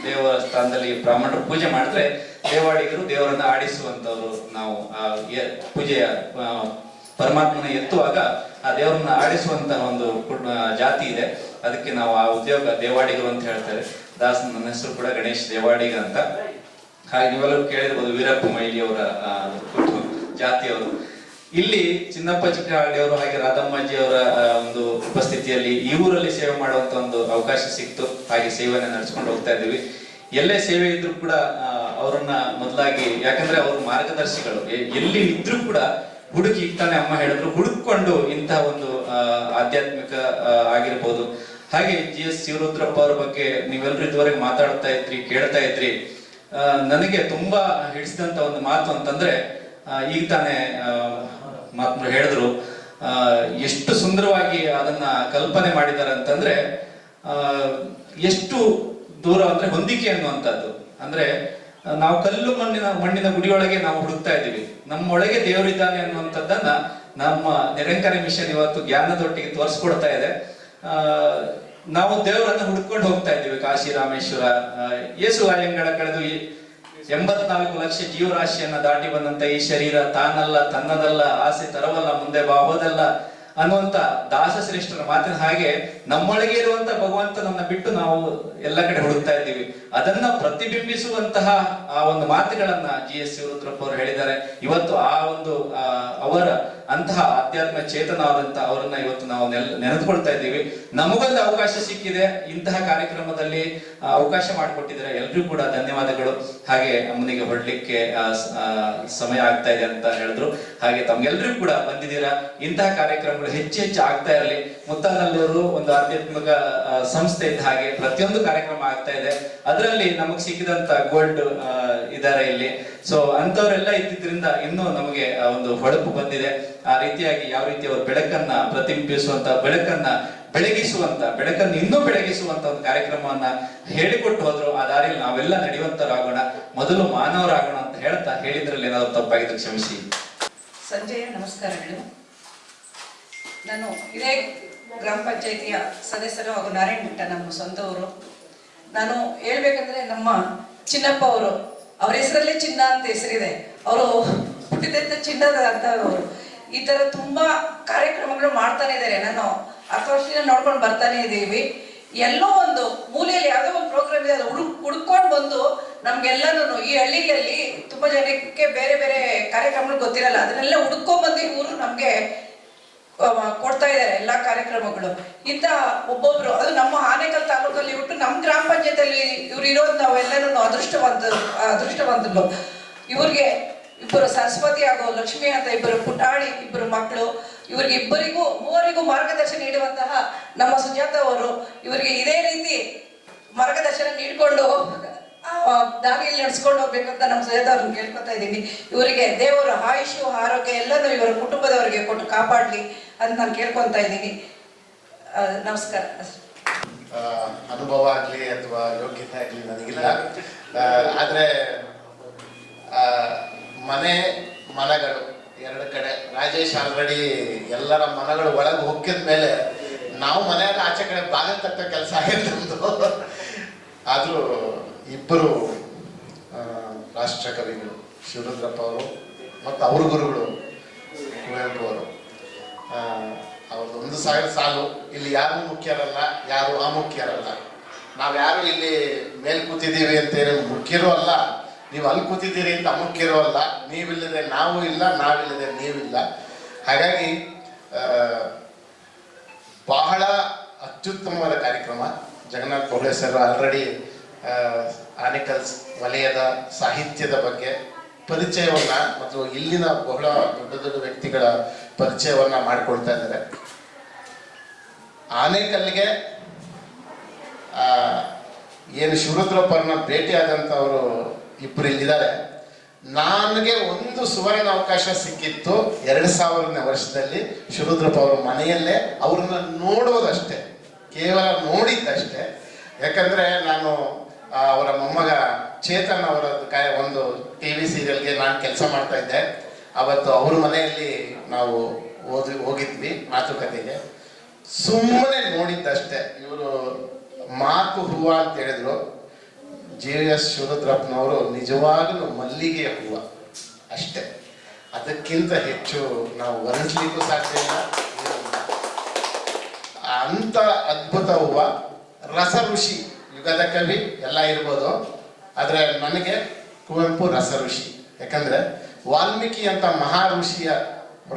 ದೇವಸ್ಥಾನದಲ್ಲಿ ಬ್ರಾಹ್ಮಣರು ಪೂಜೆ ಮಾಡಿದ್ರೆ ದೇವಾಡಿಗರು ದೇವರನ್ನ ಆಡಿಸುವಂತವ್ರು. ನಾವು ಪೂಜೆಯ ಪರಮಾತ್ಮನ ಎತ್ತುವಾಗ ಆ ದೇವರನ್ನ ಆಡಿಸುವಂತಹ ಒಂದು ಜಾತಿ ಇದೆ. ಅದಕ್ಕೆ ನಾವು ಆ ಉದ್ಯೋಗ ದೇವಾಡಿಗರು ಅಂತ ಹೇಳ್ತಾರೆ. ನನ್ನ ಹೆಸರು ಕೂಡ ಗಣೇಶ್ ದೇವಾಡಿಗ ಅಂತ. ಹಾಗೆ ನೀವೆಲ್ಲರೂ ಕೇಳಿರ್ಬೋದು ವೀರಪ್ಪ ಮೊಯ್ಲಿ ಅವರ ಜಾತಿಯವರು. ಇಲ್ಲಿ ಚಿನ್ನಪ್ಪ ಚಿಕ್ಕಹಳ್ಳಿಯವರು ಹಾಗೆ ರಾಧಮ್ಮಜ್ಜಿ ಅವರ ಒಂದು ಉಪಸ್ಥಿತಿಯಲ್ಲಿ ಈ ಊರಲ್ಲಿ ಸೇವೆ ಮಾಡುವಂತ ಒಂದು ಅವಕಾಶ ಸಿಕ್ತು. ಹಾಗೆ ಸೇವೆಯನ್ನು ನಡೆಸ್ಕೊಂಡು ಹೋಗ್ತಾ ಇದ್ದೀವಿ. ಎಲ್ಲೇ ಸೇವೆ ಇದ್ರು ಕೂಡ ಅವರನ್ನ ಮೊದಲಾಗಿ, ಯಾಕಂದ್ರೆ ಅವರು ಮಾರ್ಗದರ್ಶಿಗಳು. ಎಲ್ಲಿ ಇದ್ರು ಕೂಡ ಹುಡುಕಿ, ತಾನೇ ಅಮ್ಮ ಹೇಳಿದ್ರು, ಹುಡುಕೊಂಡು ಇಂತಹ ಒಂದು ಆಧ್ಯಾತ್ಮಿಕ ಆಗಿರ್ಬೋದು. ಹಾಗೆ GS ಶಿವರುದ್ರಪ್ಪ ಅವರ ಬಗ್ಗೆ ನೀವೆಲ್ಲರೂ ಇದುವರೆಗೆ ಮಾತಾಡ್ತಾ ಇದ್ರಿ, ಕೇಳ್ತಾ ಇದ್ರಿ. ನನಗೆ ತುಂಬಾ ಹಿಡಿಸಿದಂತ ಒಂದು ಮಾತು ಅಂತಂದ್ರೆ, ಈಗ ತಾನೇ ಮಾತು ಹೇಳಿದ್ರು, ಎಷ್ಟು ಸುಂದರವಾಗಿ ಅದನ್ನ ಕಲ್ಪನೆ ಮಾಡಿದ್ದಾರೆ ಅಂತಂದ್ರೆ, ಎಷ್ಟು ದೂರ ಅಂದ್ರೆ ಹೊಂದಿಕೆ ಅನ್ನುವಂಥದ್ದು. ಅಂದ್ರೆ ನಾವು ಕಲ್ಲು ಮಣ್ಣಿನ ಗುಡಿಯೊಳಗೆ ನಾವು ಹುಡುಕ್ತಾ ಇದ್ದೀವಿ, ನಮ್ಮೊಳಗೆ ದೇವರಿದ್ದಾನೆ ಅನ್ನುವಂಥದ್ದನ್ನ ನಮ್ಮ ನಿರಂಕಾರಿ ಮಿಷನ್ ಇವತ್ತು ಜ್ಞಾನದೊಟ್ಟಿಗೆ ತೋರಿಸ್ಕೊಡ್ತಾ ಇದೆ. ನಾವು ದೇವರನ್ನ ಹುಡ್ಕೊಂಡು ಹೋಗ್ತಾ ಇದ್ದೀವಿ. ಕಾಶಿ ರಾಮೇಶ್ವರ, ಯೇಸು ಆಯಂಗಳ ಕಳೆದು 84 ಲಕ್ಷ ಜೀವರಾಶಿಯನ್ನ ದಾಟಿ ಬಂದಂತ ಈ ಶರೀರ ತಾನಲ್ಲ, ತನ್ನದಲ್ಲ, ಆಸೆ ತರವಲ್ಲ, ಮುಂದೆ ಬಾಹೋದಲ್ಲ ಅನ್ನುವಂತ ದಾಸಶ್ರೇಷ್ಠರ ಮಾತಿನ ಹಾಗೆ ನಮ್ಮೊಳಗೆ ಇರುವಂತ ಭಗವಂತನನ್ನ ಬಿಟ್ಟು ನಾವು ಎಲ್ಲ ಕಡೆ ಹುಡುಕ್ತಾ ಇದ್ದೀವಿ. ಅದನ್ನ ಪ್ರತಿಬಿಂಬಿಸುವಂತಹ ಆ ಒಂದು ಮಾತುಗಳನ್ನ GS ಶಿವರುದ್ರಪ್ಪ ಅವರು ಹೇಳಿದ್ದಾರೆ. ಇವತ್ತು ಆ ಒಂದು ಅವರ ಅಂತಹ ಆಧ್ಯಾತ್ಮ ಚೇತನವಾದಂತ ಅವರನ್ನ ಇವತ್ತು ನಾವು ನೆನೆದುಕೊಳ್ತಾ ಇದ್ದೀವಿ. ನಮಗೊಂದು ಅವಕಾಶ ಸಿಕ್ಕಿದೆ, ಇಂತಹ ಕಾರ್ಯಕ್ರಮದಲ್ಲಿ ಅವಕಾಶ ಮಾಡಿಕೊಟ್ಟಿದ್ದಾರೆ. ಎಲ್ರಿಗೂ ಕೂಡ ಧನ್ಯವಾದಗಳು. ಹಾಗೆ ಅಮ್ಮನಿಗೆ ಹೊರಡ್ಲಿಕ್ಕೆ ಸಮಯ ಆಗ್ತಾ ಇದೆ ಅಂತ ಹೇಳಿದ್ರು. ಹಾಗೆ ತಮ್ಗೆಲ್ರಿಗೂ ಕೂಡ ಬಂದಿದ್ದೀರಾ. ಇಂತಹ ಕಾರ್ಯಕ್ರಮಗಳು ಹೆಚ್ಚು ಆಗ್ತಾ ಇರಲಿ. ಮುತ್ತಾನಲ್ಲೂರು ಒಂದು ಆಧ್ಯಾತ್ಮಿಕ ಸಂಸ್ಥೆ ಇದ್ದ ಹಾಗೆ ಪ್ರತಿಯೊಂದು ಕಾರ್ಯಕ್ರಮ ಆಗ್ತಾ ಇದೆ. ಅದರಲ್ಲಿ ನಮಗ್ ಸಿಕ್ಕಿದಂತ ಗೋಲ್ಡ್ ಇದಾರೆ ಇಲ್ಲಿ. ಸೊ ಅಂತವರೆಲ್ಲ ಇದ್ದಿದ್ರಿಂದ ಇನ್ನೂ ನಮಗೆ ಒಂದು ಹೊಳಪು ಬಂದಿದೆ. ಆ ರೀತಿಯಾಗಿ ಯಾವ ರೀತಿ ಅವರು ಬೆಳಕನ್ನ ಪ್ರತಿಬಿಂಬಿಸುವಂತ, ಬೆಳಕನ್ನು ಇನ್ನೂ ಬೆಳಗಿಸುವಂತ ಒಂದು ಕಾರ್ಯಕ್ರಮವನ್ನ ಹೇಳಿಕೊಟ್ಟು ಹೋದ್ರು. ಆ ದಾರಿಯಲ್ಲಿ ನಾವೆಲ್ಲ ನಡೆಯುವಂತರಾಗೋಣ, ಮೊದಲು ಮಾನವರಾಗೋಣ ಅಂತ ಹೇಳ್ತಾ, ಹೇಳಿದ್ರಲ್ಲಿ ಏನಾದ್ರು ತಪ್ಪಾಗಿದ್ರೆ ಕ್ಷಮಿಸಿ. ಸಂಜೆಯ ನಮಸ್ಕಾರಗಳು. ನಾನು ಇದೇ ಗ್ರಾಮ ಪಂಚಾಯಿತಿಯ ಸದಸ್ಯರು ಹಾಗೂ ನಾರಾಯಣ ಬೆಟ್ಟ ನಮ್ಮ ಸ್ವಂತವರು. ನಾನು ಹೇಳ್ಬೇಕಂದ್ರೆ ನಮ್ಮ ಚಿನ್ನಪ್ಪ ಅವರು, ಅವ್ರ ಹೆಸರಲ್ಲೇ ಚಿನ್ನ ಅಂತ ಹೆಸರಿದೆ. ಅವರು ಹುಟ್ಟಿದಂತ ಚಿನ್ನದ ಅಂತ ಅವರು ಈ ತರ ತುಂಬಾ ಕಾರ್ಯಕ್ರಮಗಳು ಮಾಡ್ತಾನೆ ಇದ್ದಾರೆ. ನಾನು 10 ವರ್ಷದಿಂದ ನೋಡ್ಕೊಂಡು ಬರ್ತಾನೆ ಇದ್ದೀವಿ. ಎಲ್ಲೋ ಒಂದು ಮೂಲೆಯಲ್ಲಿ ಯಾವುದೋ ಒಂದು ಪ್ರೋಗ್ರಾಮ್ ಇದೆ, ಅದು ಹುಡ್ಕೊಂಡು ಬಂದು ನಮ್ಗೆಲ್ಲನೂ ಈ ಹಳ್ಳಿಗಳಲ್ಲಿ ತುಂಬಾ ಜನಕ್ಕೆ ಬೇರೆ ಬೇರೆ ಕಾರ್ಯಕ್ರಮಗಳು ಗೊತ್ತಿರಲ್ಲ, ಅದನ್ನೆಲ್ಲ ಹುಡ್ಕೊಂಡ್ ಬಂದು ಇವರು ನಮ್ಗೆ ಕೊಡ್ತಾ ಇದ್ದಾರೆ ಎಲ್ಲಾ ಕಾರ್ಯಕ್ರಮಗಳು. ಇಂತ ಒಬ್ಬೊಬ್ರು, ಅದು ನಮ್ಮ ಆನೇಕಲ್ ತಾಲೂಕಲ್ಲಿ ಬಿಟ್ಟು ನಮ್ಮ ಗ್ರಾಮ ಪಂಚಾಯತಿಯಲ್ಲಿ ಇವ್ರು ಇರೋದು ನಾವೆಲ್ಲರೂ ಅದೃಷ್ಟವಂತರು. ಇವ್ರಿಗೆ ಇಬ್ಬರು ಸರಸ್ವತಿ ಹಾಗೂ ಲಕ್ಷ್ಮಿ ಅಂತ ಇಬ್ಬರು ಪುಟಾಣಿ, ಇಬ್ಬರು ಮಕ್ಕಳು. ಇವ್ರಿಗೆ ಮೂವರಿಗೂ ಮಾರ್ಗದರ್ಶನ ನೀಡುವಂತಹ ನಮ್ಮ ಸುಜಾತ ಅವರು ಇವರಿಗೆ ಇದೇ ರೀತಿ ಮಾರ್ಗದರ್ಶನ ನೀಡ್ಕೊಂಡು ದಾರಿಯಲ್ಲಿ ನಡೆಸ್ಕೊಂಡು ಹೋಗ್ಬೇಕಂತ ನಮ್ಮ ಸುಜಾತ ಅವ್ರನ್ನ ಕೇಳ್ಕೊತಾ ಇದ್ದೀನಿ. ಇವರಿಗೆ ದೇವರು ಆಯುಷು ಆರೋಗ್ಯ ಎಲ್ಲನೂ ಇವರ ಕುಟುಂಬದವರಿಗೆ ಕೊಟ್ಟು ಕಾಪಾಡ್ಲಿ ಅಂತ ನಾನು ಕೇಳ್ಕೊತಾ ಇದ್ದೀನಿ. ನಮಸ್ಕಾರ. ಅನುಭವ ಆಗ್ಲಿ ಅಥವಾ ಯೋಗ್ಯತೆ ಆಗ್ಲಿ ನನಗಿಲ್ಲ. ಆದ್ರೆ ಮನಗಳು ಎರಡು ಕಡೆ ರಾಜೇಶ್ ಆಲ್ರೆಡಿ ಎಲ್ಲರ ಮನಗಳು ಒಳಗೆ ಹೊಕ್ಕಿದ ಮೇಲೆ ನಾವು ಮನೆಯಾಗ ಆಚೆ ಕಡೆ ಬಾಗಿಲು ತಕ್ಕ ಕೆಲಸ ಆಗಿತ್ತು ನಮ್ದು. ಆದ್ರೂ ಇಬ್ಬರು ರಾಷ್ಟ್ರ ಕವಿಗಳು ಶಿವರುದ್ರಪ್ಪ ಅವರು ಮತ್ತು ಅವ್ರ ಗುರುಗಳು ಕುವೆಂಪು ಅವರು, ಅವ್ರದ್ದು 1000 ಸಾಲು. ಇಲ್ಲಿ ಯಾರು ಮುಖ್ಯರಲ್ಲ, ಯಾರು ಅಮುಖ್ಯರಲ್ಲ. ನಾವ್ಯಾರು ಇಲ್ಲಿ ಮೇಲ್ ಕೂತಿದ್ದೀವಿ ಅಂತೇಳಿ ಮುಖ್ಯರೂ ಅಲ್ಲ, ನೀವು ಅಲ್ಲಿ ಕೂತಿದ್ದೀರಿ ಅಂತ ಅಮುಖ್ಯರೂ ಅಲ್ಲ. ನೀವಿಲ್ಲದೆ ನಾವು ಇಲ್ಲ, ನಾವಿಲ್ಲದೆ ನೀವಿಲ್ಲ. ಹಾಗಾಗಿ ಬಹಳ ಅತ್ಯುತ್ತಮವಾದ ಕಾರ್ಯಕ್ರಮ. ಜಗನ್ನಾಥ್ ಬೋಳೆ ಸರ್ ಆಲ್ರೆಡಿ ಆನೇಕಲ್ ವಲಯದ ಸಾಹಿತ್ಯದ ಬಗ್ಗೆ ಪರಿಚಯವನ್ನ ಮತ್ತು ಇಲ್ಲಿನ ಬಹಳ ದೊಡ್ಡ ದೊಡ್ಡ ವ್ಯಕ್ತಿಗಳ ಪರಿಚಯವನ್ನ ಮಾಡಿಕೊಳ್ತಾ ಇದ್ದಾರೆ. ಆನೇಕಲ್ಗೆ ಏನು ಶಿವರುದ್ರಪ್ಪರನ್ನ ಭೇಟಿಯಾದಂಥವರು ಇಬ್ಬರು ಇಲ್ಲಿದ್ದಾರೆ. ನನಗೆ ಒಂದು ಸುವರ್ಣ ಅವಕಾಶ ಸಿಕ್ಕಿತ್ತು 2000ನೇ ವರ್ಷದಲ್ಲಿ ಶಿವರುದ್ರಪ್ಪ ಅವರ ಮನೆಯಲ್ಲೇ ಅವ್ರನ್ನ ನೋಡೋದಷ್ಟೇ, ಕೇವಲ ನೋಡಿದ್ದಷ್ಟೇ. ಯಾಕಂದ್ರೆ ನಾನು ಅವರ ಮೊಮ್ಮಗ ಚೇತನ್ ಅವರ ಒಂದು TV ಸೀರಿಯಲ್ಗೆ ನಾನು ಕೆಲಸ ಮಾಡ್ತಾ ಇದ್ದೆ. ಅವತ್ತು ಅವ್ರ ಮನೆಯಲ್ಲಿ ನಾವು ಹೋಗಿದ್ವಿ ಮಾತುಕತೆಗೆ. ಸುಮ್ಮನೆ ನೋಡಿದ್ದಷ್ಟೇ. ಇವರು ಮಾತು ಹೂವ ಅಂತ ಹೇಳಿದ್ರು. JS ಶಿವರುದ್ರಪ್ಪನವರು ನಿಜವಾಗಲೂ ಮಲ್ಲಿಗೆಯ ಹೂವ ಅಷ್ಟೇ, ಅದಕ್ಕಿಂತ ಹೆಚ್ಚು ನಾವು ವರ್ಣಿಸ್ಲಿಕ್ಕೂ ಸಾಧ್ಯ ಇಲ್ಲ. ಅಂತ ಅದ್ಭುತ ಹೂವ, ರಸ ಋಷಿ, ಯುಗದ ಕವಿ ಎಲ್ಲ ಇರ್ಬೋದು, ಆದರೆ ನನಗೆ ಕುವೆಂಪು ರಸ ಋಷಿ. ಯಾಕಂದ್ರೆ ವಾಲ್ಮೀಕಿ ಅಂತ ಮಹಾ ಋಷಿಯ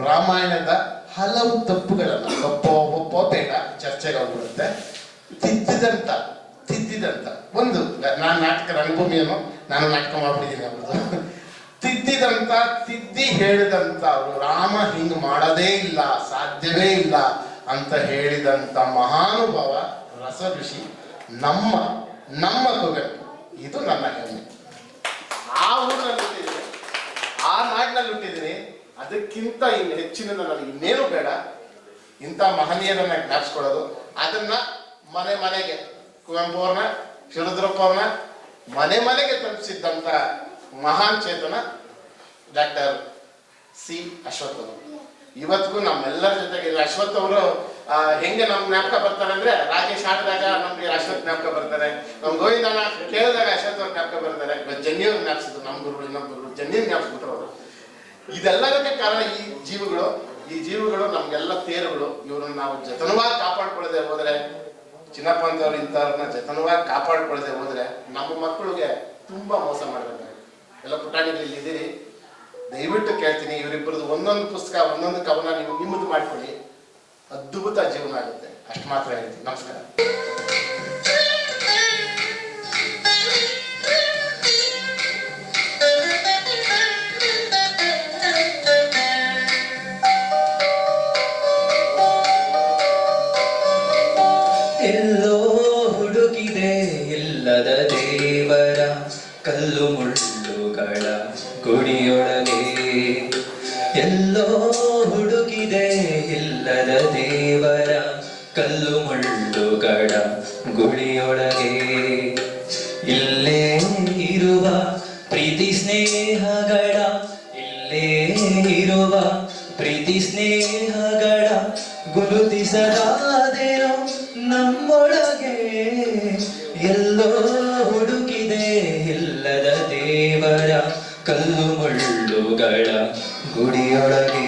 ರಾಮಾಯಣದ ಹಲವು ತಪ್ಪುಗಳನ್ನು ಒಪ್ಪೋ ಬೇಡ, ಚರ್ಚೆಗೆ ಹೋಗ್ಬಿಡುತ್ತೆ, ತಿದ್ದಿದಂತ ಒಂದು, ನಾನು ನಾಟಕ ರಂಗಭೂಮಿಯನ್ನು ನಾನು ನಾಟಕ ಮಾಡ್ಬಿಟ್ಟಿದ್ದೀನಿ ಅವ್ರದ್ದು, ತಿದ್ದಿ ಹೇಳಿದಂತ ಅವರು ರಾಮ ಹಿಂಗ್ ಮಾಡೋದೇ ಇಲ್ಲ, ಸಾಧ್ಯವೇ ಇಲ್ಲ ಅಂತ ಹೇಳಿದಂತ ಮಹಾನುಭಾವ ರಸ ಋಷಿ ನಮ್ಮ ಕುವೆಂಪು. ಇದು ನನ್ನ ಹೆಮ್ಮೆ. ಆ ಊರಿನಲ್ಲಿ ಹುಟ್ಟಿದ್ದೀನಿ, ಆ ನಾಡಿನಲ್ಲಿ ಹುಟ್ಟಿದ್ದೀನಿ. ಅದಕ್ಕಿಂತ ಇನ್ನು ಹೆಚ್ಚಿನ ನನಗೆ ಇನ್ನೇನು ಬೇಡ. ಇಂಥ ಮಹನೀಯರನ್ನ ಜ್ಞಾಪಿಸ್ಕೊಳ್ಳೋದು, ಅದನ್ನ ಮನೆಗೆ ಕುವೆಂಪು ಅವ್ರನ್ನ, ಶಿವರುದ್ರಪ್ಪ ಅವ್ರನ್ನ ಮನೆಗೆ ತಲುಪಿಸಿದ್ದಂಥ ಮಹಾನ್ ಚೇತನ ಡಾಕ್ಟರ್ ಸಿ ಅಶ್ವಥ್ ಅವರು. ಇವತ್ತಿಗೂ ನಮ್ಮೆಲ್ಲರ ಜೊತೆಗೆ ಅಶ್ವಥ್ ಅವರು ಹೆಂಗೆ ನಮ್ಗೆ ಜ್ಞಾಪಕ ಬರ್ತಾರೆ ಅಂದ್ರೆ, ರಾಜೇಶ್ ಆಡಿದಾಗ ನಮ್ಗೆ ಅಶ್ವಥ್ ಜ್ಞಾಪಕ ಬರ್ತಾರೆ, ನಮ್ ಗೋವಿಂದನ ಕೇಳಿದಾಗ ಅಶ್ವಥ್ ಅವ್ರು ಜ್ಞಾಪಕ ಬರ್ತಾರೆ, ಜನ್ಯವ್ರು ಜ್ಞಾಪಿಸಿದ್ರು, ನಮ್ಮ ಗುರುಗಳು ಇನ್ನೊಬ್ಬ ಗುರುಗಳು ಜನ್ಯನ್ ಜ್ಞಾಪಿಸ್ಬಿಟ್ರು ಅವರು. ಇದೆಲ್ಲದಕ್ಕೆ ಕಾರಣ ಈ ಜೀವಗಳು ನಮ್ಗೆಲ್ಲ ತೇರುಗಳು. ಇವ್ರನ್ನ ನಾವು ಜತನವಾಗಿ ಕಾಪಾಡ್ಕೊಳ್ಳದೆ ಹೋದ್ರೆ, ಚಿನ್ನಪ್ಪ ಅಂತವ್ರು ಇಂಥವ್ರನ್ನ ಜತನವಾಗಿ ಕಾಪಾಡ್ಕೊಳ್ಳದೆ ಹೋದ್ರೆ ನಮ್ಮ ಮಕ್ಕಳಿಗೆ ತುಂಬಾ ಮೋಸ ಮಾಡಬೇಕಾಗುತ್ತೆ. ಎಲ್ಲ ಪುಟಾಣಿಗಳು ಇದ್ದೀರಿ, ದಯವಿಟ್ಟು ಕೇಳ್ತೀನಿ, ಇವರಿಬ್ಬರದು ಒಂದೊಂದು ಪುಸ್ತಕ, ಒಂದೊಂದು ಕವನ ನೀವು ನಿಮ್ಮದು ಮಾಡ್ಕೊಳ್ಳಿ, ಅದ್ಭುತ ಜೀವನ ಆಗುತ್ತೆ. ಅಷ್ಟು ಮಾತ್ರ ಹೇಳ್ತೀನಿ. ನಮಸ್ಕಾರ. ಎಲ್ಲೋ ಹುಡುಕಿದೆ ಇಲ್ಲದ ದೇವರ ಕಲ್ಲು ಮುಳ್ಳುಗಳ ಗುಡಿಯೊಳಗೆ, ಎಲ್ಲೋ ಹುಡುಕಿದೆ ಇಲ್ಲದ ದೇವರ ಕಲ್ಲು ಮುಳ್ಳುಗಳ ಗುಡಿಯೊಳಗೆ. ಇಲ್ಲೇ ಇರುವ ಪ್ರೀತಿ ಸ್ನೇಹಗಳ, ಇಲ್ಲೇ ಇರುವ ಪ್ರೀತಿ ಸ್ನೇಹಗಳ ಗುರುತಿಸದಾದೇನೋ ನಮ್ಮೊಳಗೆ. ಎಲ್ಲೋ ಹುಡುಕಿದೆ ಇಲ್ಲದ ದೇವರ ಕಲ್ಲು ಮುಳ್ಳುಗಳ ಗುಡಿಯೊಳಗೆ.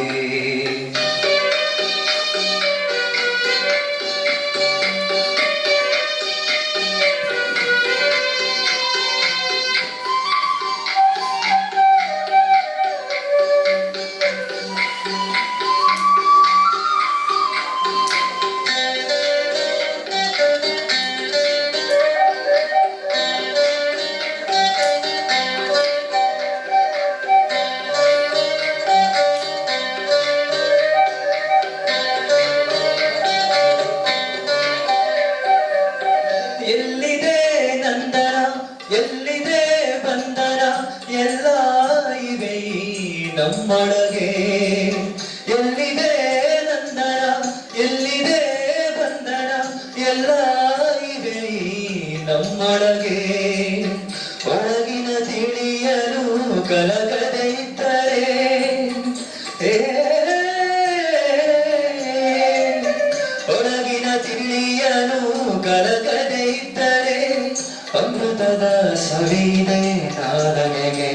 ಎಲ್ಲಿದೆ ನಂದನ, ಎಲ್ಲಿದೆ ಬಂಧನ, ಎಲ್ಲ ಇವೆ ನಮ್ಮೊಳಗೆ. ಎಲ್ಲಿದೆ ನಂದನ, ಎಲ್ಲಿದೆ ಬಂಧನ, ಎಲ್ಲ ಇವೆ ನಮ್ಮೊಳಗೆ. ಒಳಗಿನ ತಿಳಿಯಲು ಕಲಕದೆ ಇದ್ದರೆ, ಒಳಗಿನ ತಿಳಿಯಲು ಕಲಕದೆ ಇದ್ದರೆ ಅಮೃತದ ಸವಿದೆ ನಾಲಗೆಗೆ,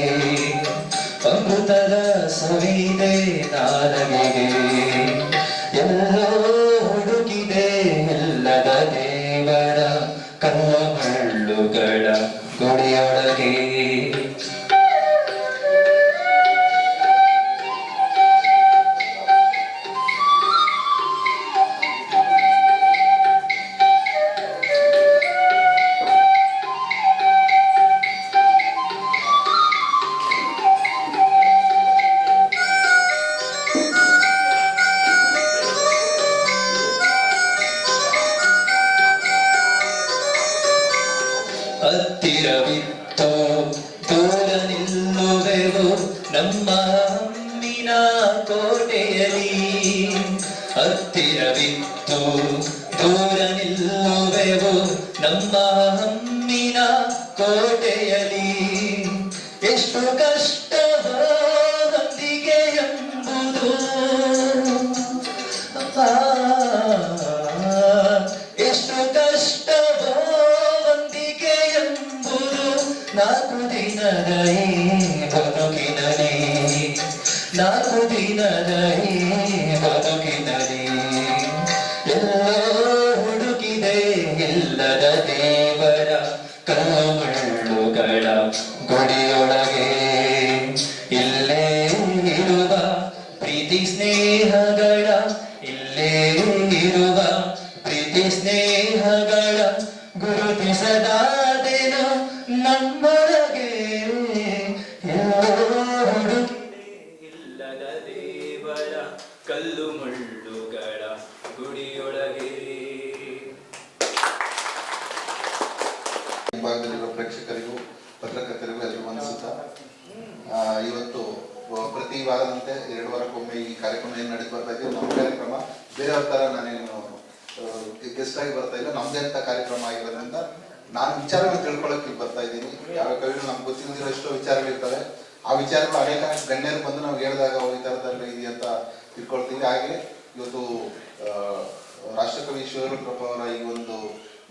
ಅಮೃತದ ಸವಿದೆ ನಾಲಗೆಗೆ. ಎಲ್ಲೋ ಹುಡುಕಿದೆ ಇಲ್ಲದ ದೇವರ ಕಲ್ಲ ಮಳ್ಳುಗಳ ಗುಡಿಯೊಳಗೆ. ಹತ್ತಿರವಿತ್ತೋ ದೂರ ನಿಲ್ಲುವೆವು, ನಮ್ಮ ಹಮ್ಮಿನ ಕೋಟೆಯಲಿ ಹತ್ತಿರವಿತ್ತು ದೂರ ನಿಲ್ಲುವೆವು ನಮ್ಮ ಹಮ್ಮಿನ ಕೋಟೆಯಲಿ ಎಷ್ಟು ಕಷ್ಟವೋ ಹೊಂದಿಗೆ ಎಂಬುದು ಎಷ್ಟು ಕಷ್ಟವೋ ಹೊಂದಿಗೆ ಎಂಬುದು ನಾಲ್ಕು ದಿನದ ಬದುಕಿನಲಿ ನಾಲ್ಕು ದಿನದ ಬದುಕಿನಲಿ ಎಲ್ಲೋ ಹುಡುಕಿದೆ ಇಲ್ಲದ ದೇವರ ಕಲ್ಲುಗಳ ಗುಡಿಯೊಳಗೆ ಇಲ್ಲೇ ಇರುವ ಪ್ರೀತಿ ಸ್ನೇಹಗಳ ಇಲ್ಲೇ ಇರುವ ಪ್ರೀತಿ ಸ್ನೇಹಗಳ ಗುರುತಿಸದಾದೇನೋ ನಮ್ಮೊಳಗೆ ಎಲ್ಲೋ ಹುಡುಕಿದೆ ಇಲ್ಲದ ದೇವರ ಕಲ್ಲು ಮುಳ್ಳುಗಳ ಗುಡಿಯೊಳಗೆ. ಭಾಗದಲ್ಲಿರುವ ಪ್ರೇಕ್ಷಕರಿಗೂ ಪತ್ರಕರ್ತರಿಗೂ ಎಲ್ಲರಿಗೂ ಅನಿಸುತ್ತಾ ಇವತ್ತು ಪ್ರತಿ ವಾರದಂತೆ 2 ವಾರಕ್ಕೊಮ್ಮೆ ಈ ಕಾರ್ಯಕ್ರಮ ಏನು ನಡೀತಾ ಬರ್ತಾ ಇದ್ದೀವಿ. ನಮ್ಮ ಕಾರ್ಯಕ್ರಮ ಬೇರೆಯವ್ರ ಥರ ನಾನೇನು ಗೆಸ್ಟ್ ಆಗಿ ಬರ್ತಾ ಇಲ್ಲ, ನಮ್ಮದೇ ಅಂತ ಕಾರ್ಯಕ್ರಮ ಆಗಿರೋದ್ರಿಂದ ನಾನು ವಿಚಾರಗಳು ತಿಳ್ಕೊಳ್ಳೋಕೆ ಇಲ್ಲಿ ಬರ್ತಾ ಇದ್ದೀನಿ. ಯಾವ ಕವಿಗಳು ನಮ್ಗೆ ಗೊತ್ತಿಲ್ಲದಿರೋ ಎಷ್ಟೋ ವಿಚಾರಗಳಿರ್ತವೆ. ಆ ವಿಚಾರಗಳು ಅನೇಕ ಗಣ್ಯರು ಬಂದು ನಾವು ಹೇಳಿದಾಗ ಈ ಥರದಲ್ಲಿ ಇದೆ ಅಂತ ತಿಳ್ಕೊಳ್ತೀವಿ. ಹಾಗೆ ಇವತ್ತು ರಾಷ್ಟ್ರಕವಿ ಶಿವರುದ್ರಪ್ಪ ಅವರ ಈ ಒಂದು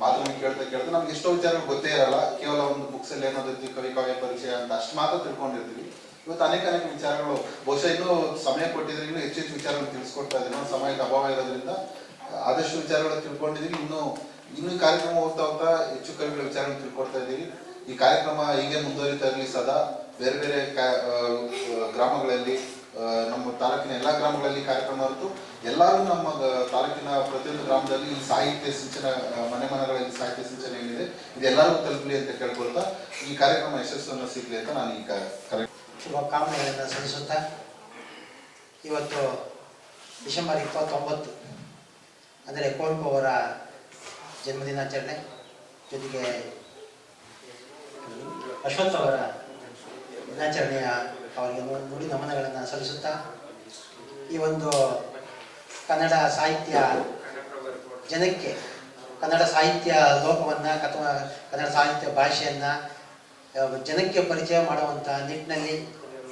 ಮಾತನ್ನು ಕೇಳ್ತಾ ನಮ್ಗೆ ಎಷ್ಟೋ ವಿಚಾರಗಳು ಗೊತ್ತೇ ಇರಲ್ಲ. ಕೇವಲ ಒಂದು ಬುಕ್ಸಲ್ಲಿ ಏನಾದ್ರು ಕವಿ ಕಾವ್ಯ ಪರಿಚಯ ಅಂತ ಅಷ್ಟು ಮಾತ್ರ ತಿಳ್ಕೊಂಡಿರ್ತೀವಿ. ಇವತ್ತು ಅನೇಕ ವಿಚಾರಗಳು ಬಹುಶಃ ಇನ್ನೂ ಸಮಯ ಕೊಟ್ಟಿದ್ರೆ ಇನ್ನೂ ಹೆಚ್ಚು ವಿಚಾರಗಳು ತಿಳಿಸ್ಕೊಡ್ತಾ ಇದ್ದೀವಿ. ನಾವು ಸಮಯದ ಅಭಾವ ಇರೋದ್ರಿಂದ ಆದಷ್ಟು ವಿಚಾರಗಳು ತಿಳ್ಕೊಂಡಿದ್ದೀವಿ. ಇನ್ನು ಕಾರ್ಯಕ್ರಮ ಹೋಗ್ತಾ ಹೆಚ್ಚು ಕವಿಗಳ ವಿಚಾರಗಳು ತಿಳ್ಕೊಡ್ತಾ ಇದ್ದೀವಿ. ಈ ಕಾರ್ಯಕ್ರಮ ಹೀಗೆ ಮುಂದುವರಿತಾ ಇರಲಿ ಸದಾ. ಬೇರೆ ಬೇರೆ ಗ್ರಾಮಗಳಲ್ಲಿ, ನಮ್ಮ ತಾಲೂಕಿನ ಎಲ್ಲ ಗ್ರಾಮಗಳಲ್ಲಿ ಕಾರ್ಯಕ್ರಮ ಹೊರತು ಎಲ್ಲರೂ ನಮ್ಮ ತಾಲೂಕಿನ ಪ್ರತಿಯೊಂದು ಗ್ರಾಮದಲ್ಲಿ ಈ ಸಾಹಿತ್ಯ ಸಿಂಚನ ಮನೆಗಳಲ್ಲಿ ಸಾಹಿತ್ಯ ಸಿಂಚನ ಏನಿದೆ ಇದೆಲ್ಲರಿಗೂ ತಲುಪಲಿ ಅಂತ ಕೇಳ್ಕೊಳ್ತಾ ಈ ಕಾರ್ಯಕ್ರಮ ಯಶಸ್ಸನ್ನು ಸಿಗಲಿ ಅಂತ ನಾನು ಈ ಶುಭಕಾಮನೆಗಳನ್ನು ಸಲ್ಲಿಸುತ್ತಾ ಇವತ್ತು ಡಿಸೆಂಬರ್ 29 ಅಂದರೆ ಕುವೆಂಪು ಅವರ ಜನ್ಮದಿನಾಚರಣೆ, ಜೊತೆಗೆ ಅಶ್ವಥ್ ಅವರ ದಿನಾಚರಣೆಯ ಅವರಿಗೆ ನುಡಿ ನಮನಗಳನ್ನು ಸಲ್ಲಿಸುತ್ತಾ ಈ ಒಂದು ಕನ್ನಡ ಸಾಹಿತ್ಯ ಜನಕ್ಕೆ, ಕನ್ನಡ ಸಾಹಿತ್ಯ ಲೋಕವನ್ನು ಅಥವಾ ಕನ್ನಡ ಸಾಹಿತ್ಯ ಭಾಷೆಯನ್ನು ಜನಕ್ಕೆ ಪರಿಚಯ ಮಾಡುವಂಥ ನಿಟ್ಟಿನಲ್ಲಿ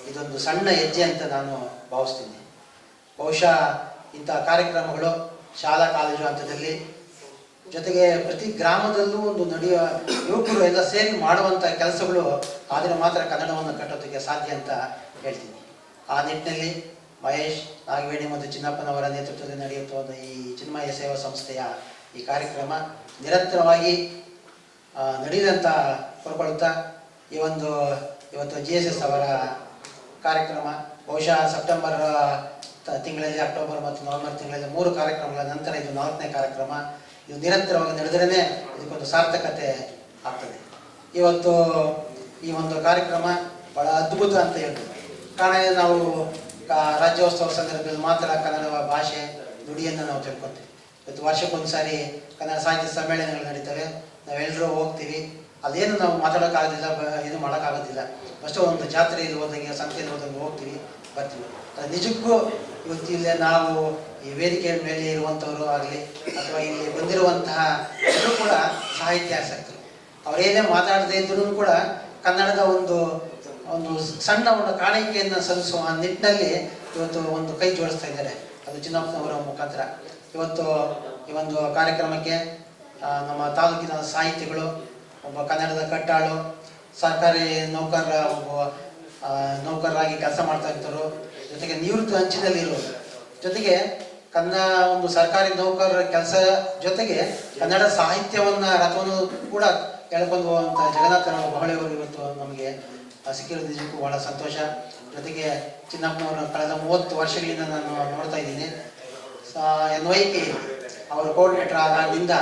ಇದೊಂದು ಸಣ್ಣ ಹೆಜ್ಜೆ ಅಂತ ನಾನು ಭಾವಿಸ್ತೀನಿ. ಬಹುಶಃ ಇಂಥ ಕಾರ್ಯಕ್ರಮಗಳು ಶಾಲಾ ಕಾಲೇಜು ಹಂತದಲ್ಲಿ, ಜೊತೆಗೆ ಪ್ರತಿ ಗ್ರಾಮದಲ್ಲೂ ಒಂದು ನಡೆಯುವ ಯುವಕರು ಎಲ್ಲ ಸೇರಿ ಮಾಡುವಂಥ ಕೆಲಸಗಳು ಆದರೆ ಮಾತ್ರ ಕನ್ನಡವನ್ನು ಕಟ್ಟೋದಕ್ಕೆ ಸಾಧ್ಯ ಅಂತ ಹೇಳ್ತೀನಿ. ಆ ನಿಟ್ಟಿನಲ್ಲಿ ಮಹೇಶ್ ನಾಗವೇಣಿ ಮತ್ತು ಚಿನ್ನಪ್ಪನವರ ನೇತೃತ್ವದಲ್ಲಿ ನಡೆಯುತ್ತಿರುವ ಈ ಚಿನ್ಮಯ ಸೇವಾ ಸಂಸ್ಥೆಯ ಈ ಕಾರ್ಯಕ್ರಮ ನಿರಂತರವಾಗಿ ನಡೆಯುವಂತ ಕೋರ್ಕೊಳ್ತಾ ಇವತ್ತು GSS ಅವರ ಕಾರ್ಯಕ್ರಮ ಬಹುಶಃ ಸೆಪ್ಟೆಂಬರ್ ತಿಂಗಳಲ್ಲಿ, ಅಕ್ಟೋಬರ್ ಮತ್ತು ನವೆಂಬರ್ ತಿಂಗಳಲ್ಲಿ 3 ಕಾರ್ಯಕ್ರಮಗಳ ನಂತರ ಇದು 4ನೇ ಕಾರ್ಯಕ್ರಮ. ಇದು ನಿರಂತರವಾಗಿ ನಡೆದ್ರೇ ಇದಕ್ಕೊಂದು ಸಾರ್ಥಕತೆ ಆಗ್ತದೆ. ಇವತ್ತು ಈ ಒಂದು ಕಾರ್ಯಕ್ರಮ ಬಹಳ ಅದ್ಭುತ ಅಂತ ಹೇಳ್ಬೋದು. ಕಾರಣ ನಾವು ರಾಜ್ಯೋತ್ಸವ ಸಂದರ್ಭದಲ್ಲಿ ಮಾತ್ರ ಕನ್ನಡ ಭಾಷೆ ನುಡಿಯನ್ನು ನಾವು ತಿಳ್ಕೊತೀವಿ. ಇವತ್ತು ವರ್ಷಕ್ಕೊಂದ್ಸಾರಿ ಕನ್ನಡ ಸಾಹಿತ್ಯ ಸಮ್ಮೇಳನಗಳು ನಡೀತವೆ, ನಾವೆಲ್ಲರೂ ಹೋಗ್ತೀವಿ. ಅದೇನು ನಾವು ಮಾತಾಡೋಕ್ಕಾಗೋದಿಲ್ಲ, ಇದು ಮಾಡೋಕ್ಕಾಗೋದಿಲ್ಲ. ಅಷ್ಟೇ ಒಂದು ಜಾತ್ರೆಯಲ್ಲಿ ಹೋದಂಗೆ, ಸಂತೆಯಲ್ಲಿ ಹೋದಂಗೆ ಹೋಗ್ತೀವಿ, ಬರ್ತೀವಿ. ಅದು ನಿಜಕ್ಕೂ ಇವತ್ತು ಇಲ್ಲೇ ನಾವು ಈ ವೇದಿಕೆಯ ಮೇಲೆ ಇರುವಂಥವರು ಆಗಲಿ ಅಥವಾ ಇಲ್ಲಿ ಬಂದಿರುವಂತಹ ಎಲ್ಲರೂ ಕೂಡ ಸಾಹಿತ್ಯಾಸಕ್ತರು. ಅವರೇನೇ ಮಾತಾಡದೇ ಇದ್ರೂ ಕೂಡ ಕನ್ನಡದ ಒಂದು ಸಣ್ಣ ಒಂದು ಕಾಣಿಕೆಯನ್ನು ಸಲ್ಲಿಸುವ ನಿಟ್ಟಿನಲ್ಲಿ ಇವತ್ತು ಒಂದು ಕೈ ಜೋಡಿಸ್ತಾ ಇದ್ದಾರೆ. ಅದು ಚಿನ್ನಪ್ಪನವರ ಮುಖಾಂತರ ಇವತ್ತು ಈ ಒಂದು ಕಾರ್ಯಕ್ರಮಕ್ಕೆ ನಮ್ಮ ತಾಲೂಕಿನ ಸಾಹಿತಿಗಳು, ಒಬ್ಬ ಕನ್ನಡದ ಕಟ್ಟಾಳು, ಸರ್ಕಾರಿ ನೌಕರರಾಗಿ ಕೆಲಸ ಮಾಡ್ತಾ ಇರ್ತಾರೆ, ಜೊತೆಗೆ ನಿವೃತ್ತಿ ಅಂಚಿನಲ್ಲಿರೋರು, ಜೊತೆಗೆ ಕನ್ನಡ ಒಂದು ಸರ್ಕಾರಿ ನೌಕರರ ಕೆಲಸ ಜೊತೆಗೆ ಕನ್ನಡ ಸಾಹಿತ್ಯವನ್ನ ರಥವನ್ನು ಕೂಡ ಎಳ್ಕೊಂಡು ಹೋಗುವಂಥ ಜಗನ್ನಾಥ ಬಹಳೆಯವರು ಇವತ್ತು ನಮಗೆ ಸಿಕ್ಕಿರೋದು ನಿಜಕ್ಕೂ ಬಹಳ ಸಂತೋಷ. ಜೊತೆಗೆ ಚಿನ್ನಪ್ಪನವರ ಕಳೆದ 30 ವರ್ಷಗಳಿಂದ ನಾನು ನೋಡ್ತಾ ಇದ್ದೀನಿ. NYK ಅವರು ಕೋಆರ್ಡಿನೇಟರ್ ಆದಾಗಿಂದ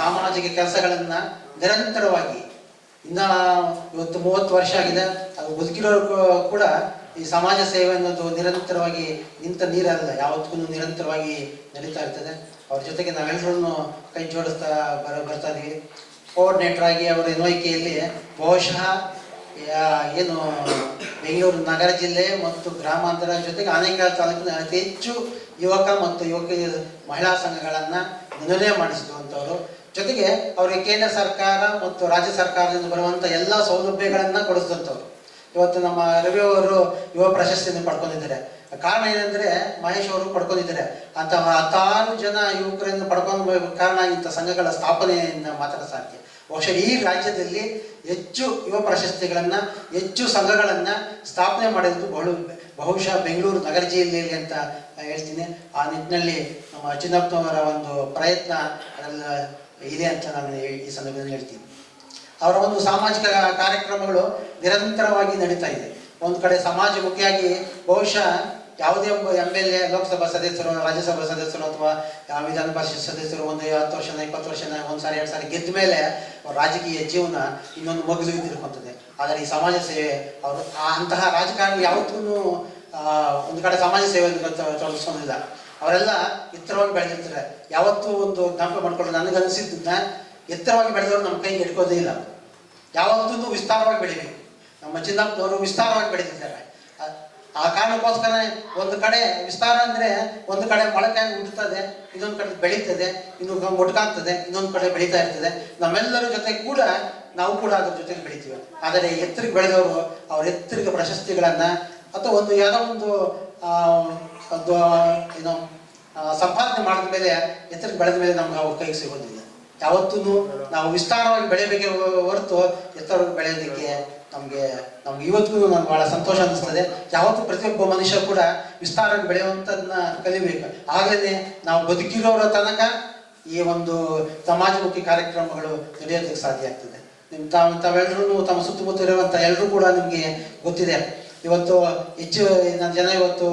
ಸಾಮಾಜಿಕ ಕೆಲಸಗಳನ್ನು ನಿರಂತರವಾಗಿ ಇವತ್ತು 30 ವರ್ಷ ಆಗಿದೆ. ಅದು ಬದುಕಿರೋರು ಕೂಡ ಈ ಸಮಾಜ ಸೇವೆ ಅನ್ನೋದು ನಿರಂತರವಾಗಿ ನಿಂತ ನೀರಲ್ಲ, ಯಾವತ್ತೂ ನಿರಂತರವಾಗಿ ನಡೀತಾ ಇರ್ತದೆ. ಅವ್ರ ಜೊತೆಗೆ ನಾವೆಲ್ಲರೂ ಕೈ ಜೋಡಿಸ್ತಾ ಬರ್ತಾ ಇದೀವಿ. ಕೋಆರ್ಡಿನೇಟರ್ ಆಗಿ ಅವರು NYKಯಲ್ಲಿ ಬಹುಶಃ ಏನು ಬೆಂಗಳೂರು ನಗರ ಜಿಲ್ಲೆ ಮತ್ತು ಗ್ರಾಮಾಂತರ ಜೊತೆಗೆ ಆನೇಕಲ್ ತಾಲೂಕಿನ ಅತಿ ಹೆಚ್ಚು ಯುವಕ ಮತ್ತು ಯುವಕ ಮಹಿಳಾ ಸಂಘಗಳನ್ನು ನೋಂದಣಿ ಮಾಡಿಸಿರುವಂಥವ್ರು. ಜೊತೆಗೆ ಅವರಿಗೆ ಕೇಂದ್ರ ಸರ್ಕಾರ ಮತ್ತು ರಾಜ್ಯ ಸರ್ಕಾರದಿಂದ ಬರುವಂಥ ಎಲ್ಲ ಸೌಲಭ್ಯಗಳನ್ನು ಕೊಡಿಸಿದಂಥವ್ರು. ಇವತ್ತು ನಮ್ಮ ರವಿ ಅವರು ಯುವ ಪ್ರಶಸ್ತಿಯನ್ನು ಪಡ್ಕೊಂಡಿದ್ದಾರೆ. ಕಾರಣ ಏನಂದರೆ ಮಹೇಶ್ ಅವರು ಪಡ್ಕೊಂಡಿದ್ದಾರೆ. ಅಂತ 10 ಜನ ಯುವಕರಿಂದ ಪಡ್ಕೊಂಡು ಕಾರಣ ಇಂಥ ಸಂಘಗಳ ಸ್ಥಾಪನೆಯಿಂದ ಮಾತ್ರ ಸಾಧ್ಯ. ಬಹುಶಃ ಈ ರಾಜ್ಯದಲ್ಲಿ ಹೆಚ್ಚು ಯುವ ಪ್ರಶಸ್ತಿಗಳನ್ನು, ಹೆಚ್ಚು ಸಂಘಗಳನ್ನು ಸ್ಥಾಪನೆ ಮಾಡಿದ್ದು ಬಹುಶಃ ಬೆಂಗಳೂರು ನಗರ ಜಿಲ್ಲೆಯಲ್ಲಿ ಅಂತ ಹೇಳ್ತೀನಿ. ಆ ನಿಟ್ಟಿನಲ್ಲಿ ನಮ್ಮ ಚಿನ್ನಪ್ಪನವರ ಒಂದು ಪ್ರಯತ್ನ ಅದೆಲ್ಲ ಇದೆ ಅಂತ ನಾನು ಈ ಸಂದರ್ಭದಲ್ಲಿ ಹೇಳ್ತೀನಿ. ಅವರ ಒಂದು ಸಾಮಾಜಿಕ ಕಾರ್ಯಕ್ರಮಗಳು ನಿರಂತರವಾಗಿ ನಡೀತಾ ಇದೆ. ಒಂದು ಕಡೆ ಸಮಾಜಮುಖಿಯಾಗಿ ಬಹುಶಃ ಯಾವುದೇ ಒಬ್ಬ MLA, ಲೋಕಸಭಾ ಸದಸ್ಯರು, ರಾಜ್ಯಸಭಾ ಸದಸ್ಯರು ಅಥವಾ ವಿಧಾನ ಪರಿಷತ್ ಸದಸ್ಯರು ಒಂದು 10 ವರ್ಷ 20 ವರ್ಷ 1 ಸಾರಿ 2 ಸಾರಿ ಗೆದ್ದ ಮೇಲೆ ರಾಜಕೀಯ ಜೀವನ ಇನ್ನೊಂದು ಮಗಲು ತಿರ್ಕೊಂತದೆ. ಆದರೆ ಈ ಸಮಾಜ ಸೇವೆ ಅವರು ಅಂತಹ ರಾಜಕಾರಣಿ ಯಾವತ್ತೂ ಒಂದು ಕಡೆ ಸಮಾಜ ಸೇವೆಯನ್ನು ತೊಡಗಿಸ್ಕೊಂಡಿಲ್ಲ. ಅವರೆಲ್ಲ ಎತ್ತರವಾಗಿ ಬೆಳೆದಿರ್ತಾರೆ. ಯಾವತ್ತೂ ಒಂದು ಜ್ಞಾಪಕ ಮಾಡ್ಕೊಂಡು ನನಗನ್ನಿಸಿದ್ದನ್ನ ಎತ್ತರವಾಗಿ ಬೆಳೆದವರು ನಮ್ಮ ಕೈಗೆ ಇಟ್ಕೋದೇ ಇಲ್ಲ. ಯಾವತ್ತೂ ವಿಸ್ತಾರವಾಗಿ ಬೆಳಿಬೇಕು. ನಮ್ಮ ಚಿನ್ನಪ್ಪನವರು ವಿಸ್ತಾರವಾಗಿ ಬೆಳೆದಿದ್ದಾರೆ. ಆ ಕಾರಣಕ್ಕೋಸ್ಕರ ಒಂದು ಕಡೆ ವಿಸ್ತಾರ ಅಂದರೆ ಒಂದು ಕಡೆ ಮೊಳಕೆ ಹುಟ್ಟುತ್ತದೆ, ಇನ್ನೊಂದು ಕಡೆ ಬೆಳೀತದೆ, ಇನ್ನೊಂದು ಮೊಟ್ಕಾಗ್ತದೆ, ಇನ್ನೊಂದು ಕಡೆ ಬೆಳೀತಾ ಇರ್ತದೆ. ನಮ್ಮೆಲ್ಲರ ಜೊತೆ ಕೂಡ ನಾವು ಕೂಡ ಅದ್ರ ಜೊತೆಗೆ ಬೆಳಿತೀವಿ. ಆದರೆ ಎತ್ತರಕ್ಕೆ ಬೆಳೆದವರು ಅವ್ರ ಎತ್ತರಿಕೆ ಪ್ರಶಸ್ತಿಗಳನ್ನು ಅಥವಾ ಒಂದು ಯಾವುದೋ ಒಂದು ಏನೋ ಸಂಪಾದನೆ ಮಾಡಿದ ಮೇಲೆ ಎತ್ತರಕ್ಕೆ ಬೆಳೆದ ಮೇಲೆ ನಮ್ಗೆ ಅವ್ರ ಕೈಗೆ ಸಿಗೋದಿಲ್ಲ. ಯಾವತ್ತೂ ನಾವು ವಿಸ್ತಾರವಾಗಿ ಬೆಳೆಯಬೇಕೇ ಹೊರತು ಎತ್ತರವಾಗಿ ಬೆಳೆಯೋದಕ್ಕೆ ನಮಗೆ ಇವತ್ತಿಗೂ ನನಗೆ ಭಾಳ ಸಂತೋಷ ಅನ್ನಿಸ್ತದೆ. ಯಾವತ್ತೂ ಪ್ರತಿಯೊಬ್ಬ ಮನುಷ್ಯ ಕೂಡ ವಿಸ್ತಾರವಾಗಿ ಬೆಳೆಯುವಂಥದ್ದನ್ನ ಕಲಿಬೇಕು. ಆಗಲೇ ನಾವು ಬದುಕಿರೋರ ತನಕ ಈ ಒಂದು ಸಮಾಜಮುಖಿ ಕಾರ್ಯಕ್ರಮಗಳು ನಡೆಯೋದಕ್ಕೆ ಸಾಧ್ಯ ಆಗ್ತದೆ. ತಾವೆಲ್ಲರೂ ತಮ್ಮ ಸುತ್ತಮುತ್ತ ಇರುವಂಥ ಎಲ್ಲರೂ ಕೂಡ ನಿಮಗೆ ಗೊತ್ತಿದೆ. ಇವತ್ತು ಹೆಚ್ಚು ಜನ ಇವತ್ತು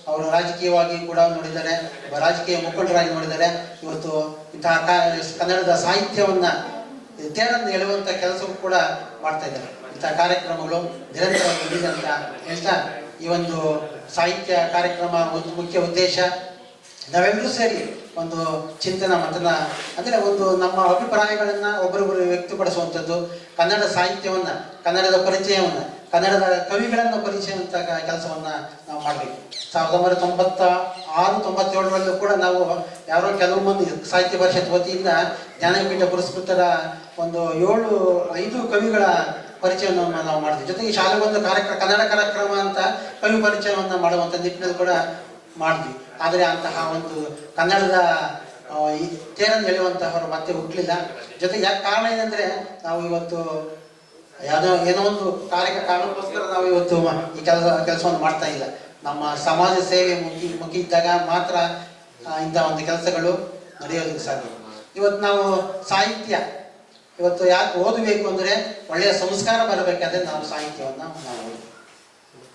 ಅವರು ರಾಜಕೀಯವಾಗಿ ಕೂಡ ನೋಡಿದ್ದಾರೆ, ರಾಜಕೀಯ ಮುಖಂಡರಾಗಿ ನೋಡಿದ್ದಾರೆ. ಇವತ್ತು ಇಂತಹ ಕನ್ನಡದ ಸಾಹಿತ್ಯವನ್ನು ತೇರನ್ನು ಎಳುವಂಥ ಕೆಲಸವೂ ಕೂಡ ಮಾಡ್ತಾ ಇದ್ದಾರೆ. ಇಂಥ ಕಾರ್ಯಕ್ರಮಗಳು ನಿರಂತರವಾಗಿ ಇದೆ ಅಂತ ಹೇಳ್ತಾ ಈ ಒಂದು ಸಾಹಿತ್ಯ ಕಾರ್ಯಕ್ರಮ ಒಂದು ಮುಖ್ಯ ಉದ್ದೇಶ ನಾವೆಲ್ಲರೂ ಸೇರಿ ಒಂದು ಚಿಂತನ ಮಂಥನ ಅಂದರೆ ಒಂದು ನಮ್ಮ ಅಭಿಪ್ರಾಯಗಳನ್ನು ಒಬ್ಬರೊಬ್ಬರು ವ್ಯಕ್ತಪಡಿಸುವಂಥದ್ದು, ಕನ್ನಡ ಸಾಹಿತ್ಯವನ್ನು, ಕನ್ನಡದ ಪರಿಚಯವನ್ನು, ಕನ್ನಡದ ಕವಿಗಳನ್ನು ಪರಿಚಯವಂಥ ಕೆಲಸವನ್ನು ನಾವು ಮಾಡಬೇಕು. 1996-97 ಕೂಡ ನಾವು ಯಾರೋ ಕೆಲವು ಮಂದಿ ಸಾಹಿತ್ಯ ಪರಿಷತ್ ವತಿಯಿಂದ ಜ್ಞಾನಪೀಠ ಪುರಸ್ಕೃತರ ಒಂದು 5 ಕವಿಗಳ ಪರಿಚಯವನ್ನು ನಾವು ಮಾಡಿದ್ವಿ. ಜೊತೆಗೆ ಶಾಲೆಗೊಂದು ಕನ್ನಡ ಕಾರ್ಯಕ್ರಮ ಅಂತ ಕವಿ ಪರಿಚಯವನ್ನು ಮಾಡುವಂಥ ನಿಟ್ಟಿನಲ್ಲಿ ಕೂಡ ಮಾಡಿದ್ವಿ. ಆದರೆ ಅಂತಹ ಒಂದು ಕನ್ನಡದ ತೇರನ್ನು ಎಳೆಯುವಂತಹವರು ಮತ್ತೆ ಹುಟ್ಟಲಿಲ್ಲ. ಜೊತೆಗೆ ಯಾಕೆ ಕಾರಣ ಏನಂದರೆ ನಾವು ಇವತ್ತು ಏನೋ ಒಂದು ಕಾರಣಕ್ಕೋಸ್ಕರ ನಾವು ಇವತ್ತು ಈ ಕೆಲಸವನ್ನು ಮಾಡ್ತಾ ಇಲ್ಲ. ನಮ್ಮ ಸಮಾಜ ಸೇವೆ ಮುಖಿ ಇದ್ದಾಗ ಮಾತ್ರ ಇಂಥ ಒಂದು ಕೆಲಸಗಳು ನಡೆಯೋದಕ್ಕೆ ಸಾಧ್ಯ. ಇವತ್ತು ನಾವು ಸಾಹಿತ್ಯ ಇವತ್ತು ಯಾಕೆ ಓದಬೇಕು ಅಂದರೆ ಒಳ್ಳೆಯ ಸಂಸ್ಕಾರ ಬರಬೇಕಾದ್ರೆ ನಾವು ಸಾಹಿತ್ಯವನ್ನು ನಾವು ಓದಬೇಕು.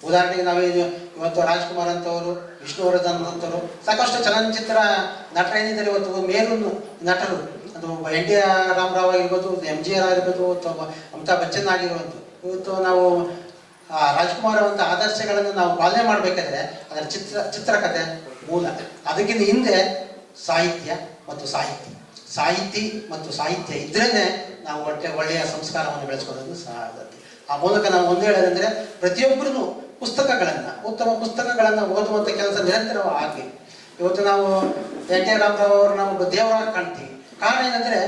ಉದಾಹರಣೆಗೆ ಇವತ್ತು ರಾಜ್ಕುಮಾರ್ ಅಂತವರು, ವಿಷ್ಣುವರ್ಧನ್ ಅಂತವರು ಸಾಕಷ್ಟು ಚಲನಚಿತ್ರ ನಟರೇನಿದ್ದಾರೆ. ಇವತ್ತು ಮೇರು ನಟರು ಅದು NTR ರಾಮರಾವ್ ಆಗಿರ್ಬೋದು, MGR ಆಗಿರ್ಬೋದು, ಅಥವಾ ಅಮಿತಾಬ್ ಬಚ್ಚನ್ ಆಗಿರ್ಬೋದು. ಇವತ್ತು ನಾವು ರಾಜ್ಕುಮಾರ್ ಅಂತ ಆದರ್ಶಗಳನ್ನು ನಾವು ಪಾಲನೆ ಮಾಡಬೇಕಾದ್ರೆ ಅದರ ಚಿತ್ರಕಥೆ ಮೂಲ. ಅದಕ್ಕಿಂತ ಹಿಂದೆ ಸಾಹಿತ್ಯ ಮತ್ತು ಸಾಹಿತ್ಯ ಇದ್ರೇ ನಾವು ಒಳ್ಳೆಯ ಸಂಸ್ಕಾರವನ್ನು ಬೆಳೆಸ್ಕೊಳ್ಳೋದು ಸಾಧ್ಯ. ಆ ಮೂಲಕ ನಾವು ಒಂದು ಹೇಳೋದಂದರೆ ಪ್ರತಿಯೊಬ್ಬರೂ ಉತ್ತಮ ಪುಸ್ತಕಗಳನ್ನು ಓದುವಂಥ ಕೆಲಸ ನಿರಂತರವಾಗಿ ಆಗಬೇಕು. ಇವತ್ತು ನಾವು NTR ರಾಮರಾವ್ ಅವರು ನಾವು ದೇವರಾಗಿ ಕಾಣ್ತೀವಿ. ಕಾರಣ ಏನಂದರೆ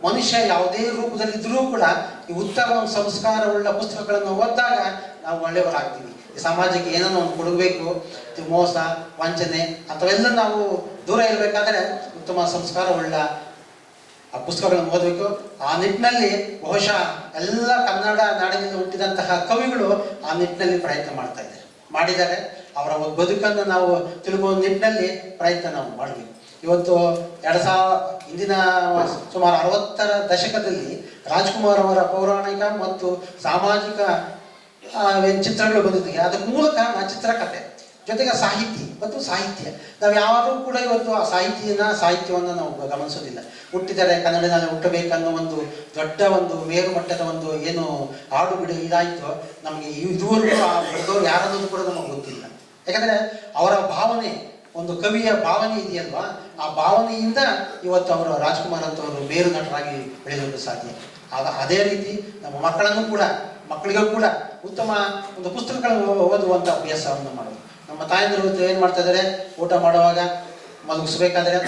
ಮನುಷ್ಯ ಯಾವುದೇ ರೂಪದಲ್ಲಿ ಇದ್ರೂ ಕೂಡ ಈ ಉತ್ತಮ ಸಂಸ್ಕಾರವುಳ್ಳ ಪುಸ್ತಕಗಳನ್ನು ಓದಿದಾಗ ನಾವು ಒಳ್ಳೆಯವರಾಗ್ತೀವಿ. ಈ ಸಮಾಜಕ್ಕೆ ಏನೋ ಒಂದು ಕೊಡಬೇಕು. ಮೋಸ, ವಂಚನೆ ಅಂಥವೆಲ್ಲ ನಾವು ದೂರ ಇರಬೇಕಾದ್ರೆ ಉತ್ತಮ ಸಂಸ್ಕಾರವುಳ್ಳ ಆ ಪುಸ್ತಕಗಳನ್ನು ಓದಬೇಕು. ಆ ನಿಟ್ಟಿನಲ್ಲಿ ಬಹುಶಃ ಎಲ್ಲ ಕನ್ನಡ ನಾಡಿನಲ್ಲಿ ಹುಟ್ಟಿದಂತಹ ಕವಿಗಳು ಆ ನಿಟ್ಟಿನಲ್ಲಿ ಪ್ರಯತ್ನ ಮಾಡಿದ್ದಾರೆ. ಅವರ ಒಂದು ಬದುಕನ್ನು ನಾವು ತಿಳ್ಕೋ ನಿಟ್ಟಿನಲ್ಲಿ ಪ್ರಯತ್ನ ನಾವು ಮಾಡಬೇಕು. ಇವತ್ತು ಹಿಂದಿನ ಸುಮಾರು 60ರ ದಶಕದಲ್ಲಿ ರಾಜ್ಕುಮಾರ್ ಅವರ ಪೌರಾಣಿಕ ಮತ್ತು ಸಾಮಾಜಿಕ ಚಿತ್ರಗಳು ಬಂದಿದ್ದಕ್ಕೆ ಅದಕ್ಕೆ ಮೂಲಕ ಚಿತ್ರಕಥೆ ಜೊತೆಗೆ ಸಾಹಿತ್ಯ ನಾವು ಯಾರೂ ಕೂಡ ಇವತ್ತು ಆ ಸಾಹಿತ್ಯವನ್ನು ನಾವು ಗಮನಿಸೋದಿಲ್ಲ. ಹುಟ್ಟಿದರೆ ಕನ್ನಡದಲ್ಲಿ ಹುಟ್ಟಬೇಕನ್ನೋ ಒಂದು ದೊಡ್ಡ ಒಂದು ಮೇರು ಮಟ್ಟದ ಒಂದು ಏನು ಹಾಡು ಬಿಡು ಇದಾಯಿತು. ನಮಗೆ ಇದುವರೆಗೂ ಆ ಬರೆದವರು ಯಾರನ್ನೋದು ಕೂಡ ನಮಗೆ ಗೊತ್ತಿಲ್ಲ. ಯಾಕಂದರೆ ಅವರ ಭಾವನೆ, ಒಂದು ಕವಿಯ ಭಾವನೆ ಇದೆಯಲ್ವಾ, ಆ ಭಾವನೆಯಿಂದ ಇವತ್ತು ಅವರು ರಾಜ್ಕುಮಾರ್ ಅಂತವರು ಮೇರು ನಟರಾಗಿ ಬೆಳೆಯೋದು ಸಾಧ್ಯ. ಅದೇ ರೀತಿ ನಮ್ಮ ಮಕ್ಕಳನ್ನು ಕೂಡ ಮಕ್ಕಳಿಗೂ ಕೂಡ ಉತ್ತಮ ಒಂದು ಪುಸ್ತಕಗಳನ್ನು ಓದುವಂಥ ಅಭ್ಯಾಸವನ್ನು ಮಾಡೋದು. ನಮ್ಮ ತಾಯಂದಿರು ಏನು ಮಾಡ್ತಾ ಇದ್ದಾರೆ, ಊಟ ಮಾಡುವಾಗ ಮಲಗಿಸ್ಬೇಕಾದ್ರೆ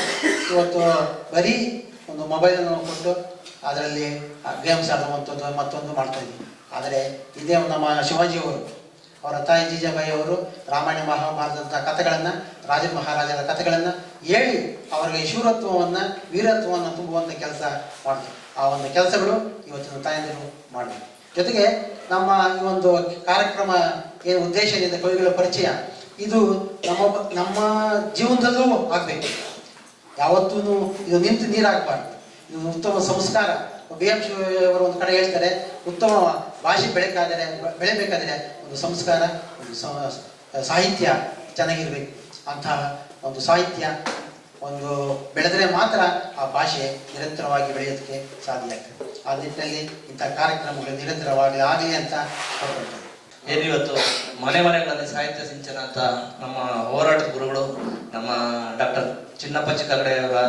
ಇವತ್ತು ಬರೀ ಒಂದು ಮೊಬೈಲನ್ನು ಕೊಟ್ಟು ಅದರಲ್ಲಿ ಗೇಮ್ಸ್ ಆಡುವಂಥದ್ದು ಮತ್ತೊಂದು ಮಾಡ್ತಾ ಇದ್ದೀವಿ. ಆದರೆ ಇದೇ ನಮ್ಮ ಶಿವಾಜಿಯವರು, ಅವರ ತಾಯಿ ಜೀಜಾಬಾಯಿ ಅವರು ರಾಮಾಯಣ ಮಹಾಭಾರತದ ಕಥೆಗಳನ್ನು, ರಾಜ ಮಹಾರಾಜರ ಕಥೆಗಳನ್ನು ಹೇಳಿ ಅವರಿಗೆ ಶೂರತ್ವವನ್ನು ವೀರತ್ವವನ್ನು ತುಂಬುವಂಥ ಕೆಲಸ ಮಾಡ್ತಾರೆ. ಆ ಒಂದು ಕೆಲಸಗಳು ಇವತ್ತಿನ ತಾಯಂದಿರು ಮಾಡಬೇಕು. ಜೊತೆಗೆ ನಮ್ಮ ಈ ಒಂದು ಕಾರ್ಯಕ್ರಮ ಏನು ಉದ್ದೇಶ ಏನಿದೆ, ಕವಿಗಳ ಪರಿಚಯ, ಇದು ನಮ್ಮ ಜೀವನದಲ್ಲೂ ಆಗಬೇಕು. ಯಾವತ್ತೂ ಇದು ನಿಂತು ನೀರಾಗಬಾರ್ದು. ಇದು ಉತ್ತಮ ಸಂಸ್ಕಾರ. BM ಅವರು ಒಂದು ಕಡೆ ಹೇಳ್ತಾರೆ, ಉತ್ತಮ ಭಾಷೆ ಬೆಳೆಬೇಕಾದರೆ ಒಂದು ಸಂಸ್ಕಾರ, ಒಂದು ಸಾಹಿತ್ಯ ಚೆನ್ನಾಗಿರ್ಬೇಕು. ಅಂತಹ ಒಂದು ಸಾಹಿತ್ಯ ಒಂದು ಬೆಳೆದರೆ ಮಾತ್ರ ಆ ಭಾಷೆ ನಿರಂತರವಾಗಿ ಬೆಳೆಯೋದಕ್ಕೆ ಸಾಧ್ಯ ಆಗ್ತದೆ. ಆ ನಿಟ್ಟಿನಲ್ಲಿ ಇಂಥ ಕಾರ್ಯಕ್ರಮಗಳು ನಿರಂತರವಾಗಿ ಆಗಲಿ ಅಂತ ಹೇಳ್ಕೊಳ್ತಾರೆ. ಏನಿವತ್ತು ಮನೆ ಮನೆಗಳಲ್ಲಿ ಸಾಹಿತ್ಯ ಸಿಂಚನ ಅಂತ ನಮ್ಮ ಹೋರಾಟದ ಗುರುಗಳು ನಮ್ಮ ಡಾಕ್ಟರ್ ಚಿನ್ನಪ್ಪ ಚಿಕ್ಕಗಡೆಯವರ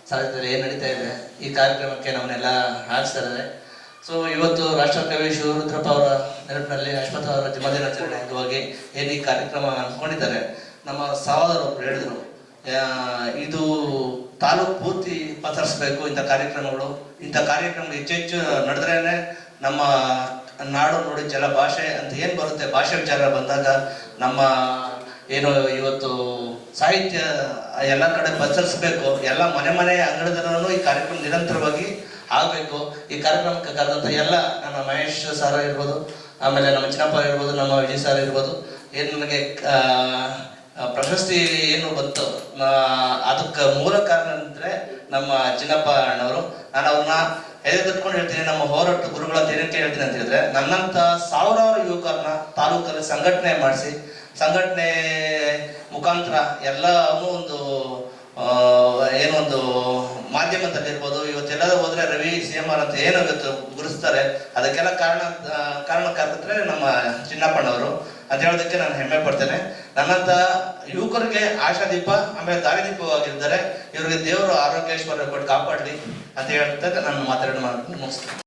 ಸಾಹಿತ್ಯದಲ್ಲಿ ಏನು ನಡೀತಾ ಇದೆ, ಈ ಕಾರ್ಯಕ್ರಮಕ್ಕೆ ನಮ್ಮನ್ನೆಲ್ಲ ಹಾರಿಸ್ತಾ ಇದ್ದಾರೆ. ಸೊ ಇವತ್ತು ರಾಷ್ಟ್ರಕವಿ ಶಿವರುದ್ರಪ್ಪ ಅವರ ನೆನಪಿನಲ್ಲಿ ಅಶ್ವತ್ಥ ಅವರ ಜನ್ಮದಿನಾಚರಣೆ ಅಂಗವಾಗಿ ಏನು ಈ ಕಾರ್ಯಕ್ರಮ ಅಂದ್ಕೊಂಡಿದ್ದಾರೆ, ನಮ್ಮ ಸಹೋದರರು ಹೇಳಿದರು, ಇದು ತಾಲೂಕು ಪೂರ್ತಿ ಪಸರಿಸಬೇಕು ಇಂಥ ಕಾರ್ಯಕ್ರಮಗಳು ಹೆಚ್ಚೆಚ್ಚು ನಡೆದ್ರೇನೆ ನಮ್ಮ ನಾಡು ನುಡಿ ಜಲ ಭಾಷೆ ಅಂತ ಏನು ಬರುತ್ತೆ, ಭಾಷೆ ವಿಚಾರ ಬಂದಾಗ ನಮ್ಮ ಏನು ಇವತ್ತು ಸಾಹಿತ್ಯ ಎಲ್ಲ ಕಡೆ ಪಸರಿಸಬೇಕು. ಎಲ್ಲ ಮನೆ ಅಂಗಡದಲ್ಲೂ ಈ ಕಾರ್ಯಕ್ರಮ ನಿರಂತರವಾಗಿ ಆಗಬೇಕು. ಈ ಕಾರ್ಯಕ್ರಮಕ್ಕೆ ಕರೆದಂಥ ಎಲ್ಲ ನಮ್ಮ ಮಹೇಶ್ ಸರ್ ಇರ್ಬೋದು, ಆಮೇಲೆ ನಮ್ಮ ಚಿನ್ನಪ್ಪ ಇರ್ಬೋದು, ನಮ್ಮ ವಿಜಯ್ ಸರ್ ಇರ್ಬೋದು, ಏನು ನನಗೆ ಪ್ರಶಸ್ತಿ ಏನು ಬಂತು ಅದಕ್ಕೆ ಮೂಲ ಕಾರಣ ಅಂದರೆ ನಮ್ಮ ಚಿನ್ನಪ್ಪ ಅಣ್ಣವರು. ನಾನು ಅವ್ರನ್ನ ಎದುರ್ಕೊಂಡು ಹೇಳ್ತೀನಿ, ನಮ್ಮ ಹೋರಾಟ ಗುರುಗಳ ಏನಕ್ಕೆ ಹೇಳ್ತೀನಿ ಅಂತ ಹೇಳಿದ್ರೆ, ನನ್ನಂತ ಸಾವಿರಾರು ಯುವಕರನ್ನ ತಾಲೂಕಲ್ಲಿ ಸಂಘಟನೆ ಮಾಡಿಸಿ, ಸಂಘಟನೆ ಮುಖಾಂತರ ಎಲ್ಲವೂ ಒಂದು ಏನೊಂದು ಮಾಧ್ಯಮದಲ್ಲಿರ್ಬೋದು, ಇವತ್ತೆಲ್ಲದ ಹೋದ್ರೆ ರವಿ CMR ಅಂತ ಏನು ಗುರುಸ್ತಾರೆ, ಅದಕ್ಕೆಲ್ಲ ಕಾರಣಕ್ಕಾಗಿದ್ರೆ ನಮ್ಮ ಚಿನ್ನಪ್ಪಣ್ಣವರು ಅಂತ ಹೇಳೋದಕ್ಕೆ ನಾನು ಹೆಮ್ಮೆ ಪಡ್ತೇನೆ. ನನ್ನಂತ ಯುವಕರಿಗೆ ಆಶಾದೀಪ, ಆಮೇಲೆ ದಾರಿದೀಪವಾಗಿದ್ದಾರೆ. ಇವರಿಗೆ ದೇವರು ಆರೋಗ್ಯ ಐಶ್ವರ್ಯ ಕೊಟ್ಟು ಕಾಪಾಡಲಿ ಅಂತ ಹೇಳ್ತಾ ನಾನು ಮಾತಾಡೋಣ ಮುಗಿಸ್ತೇನೆ.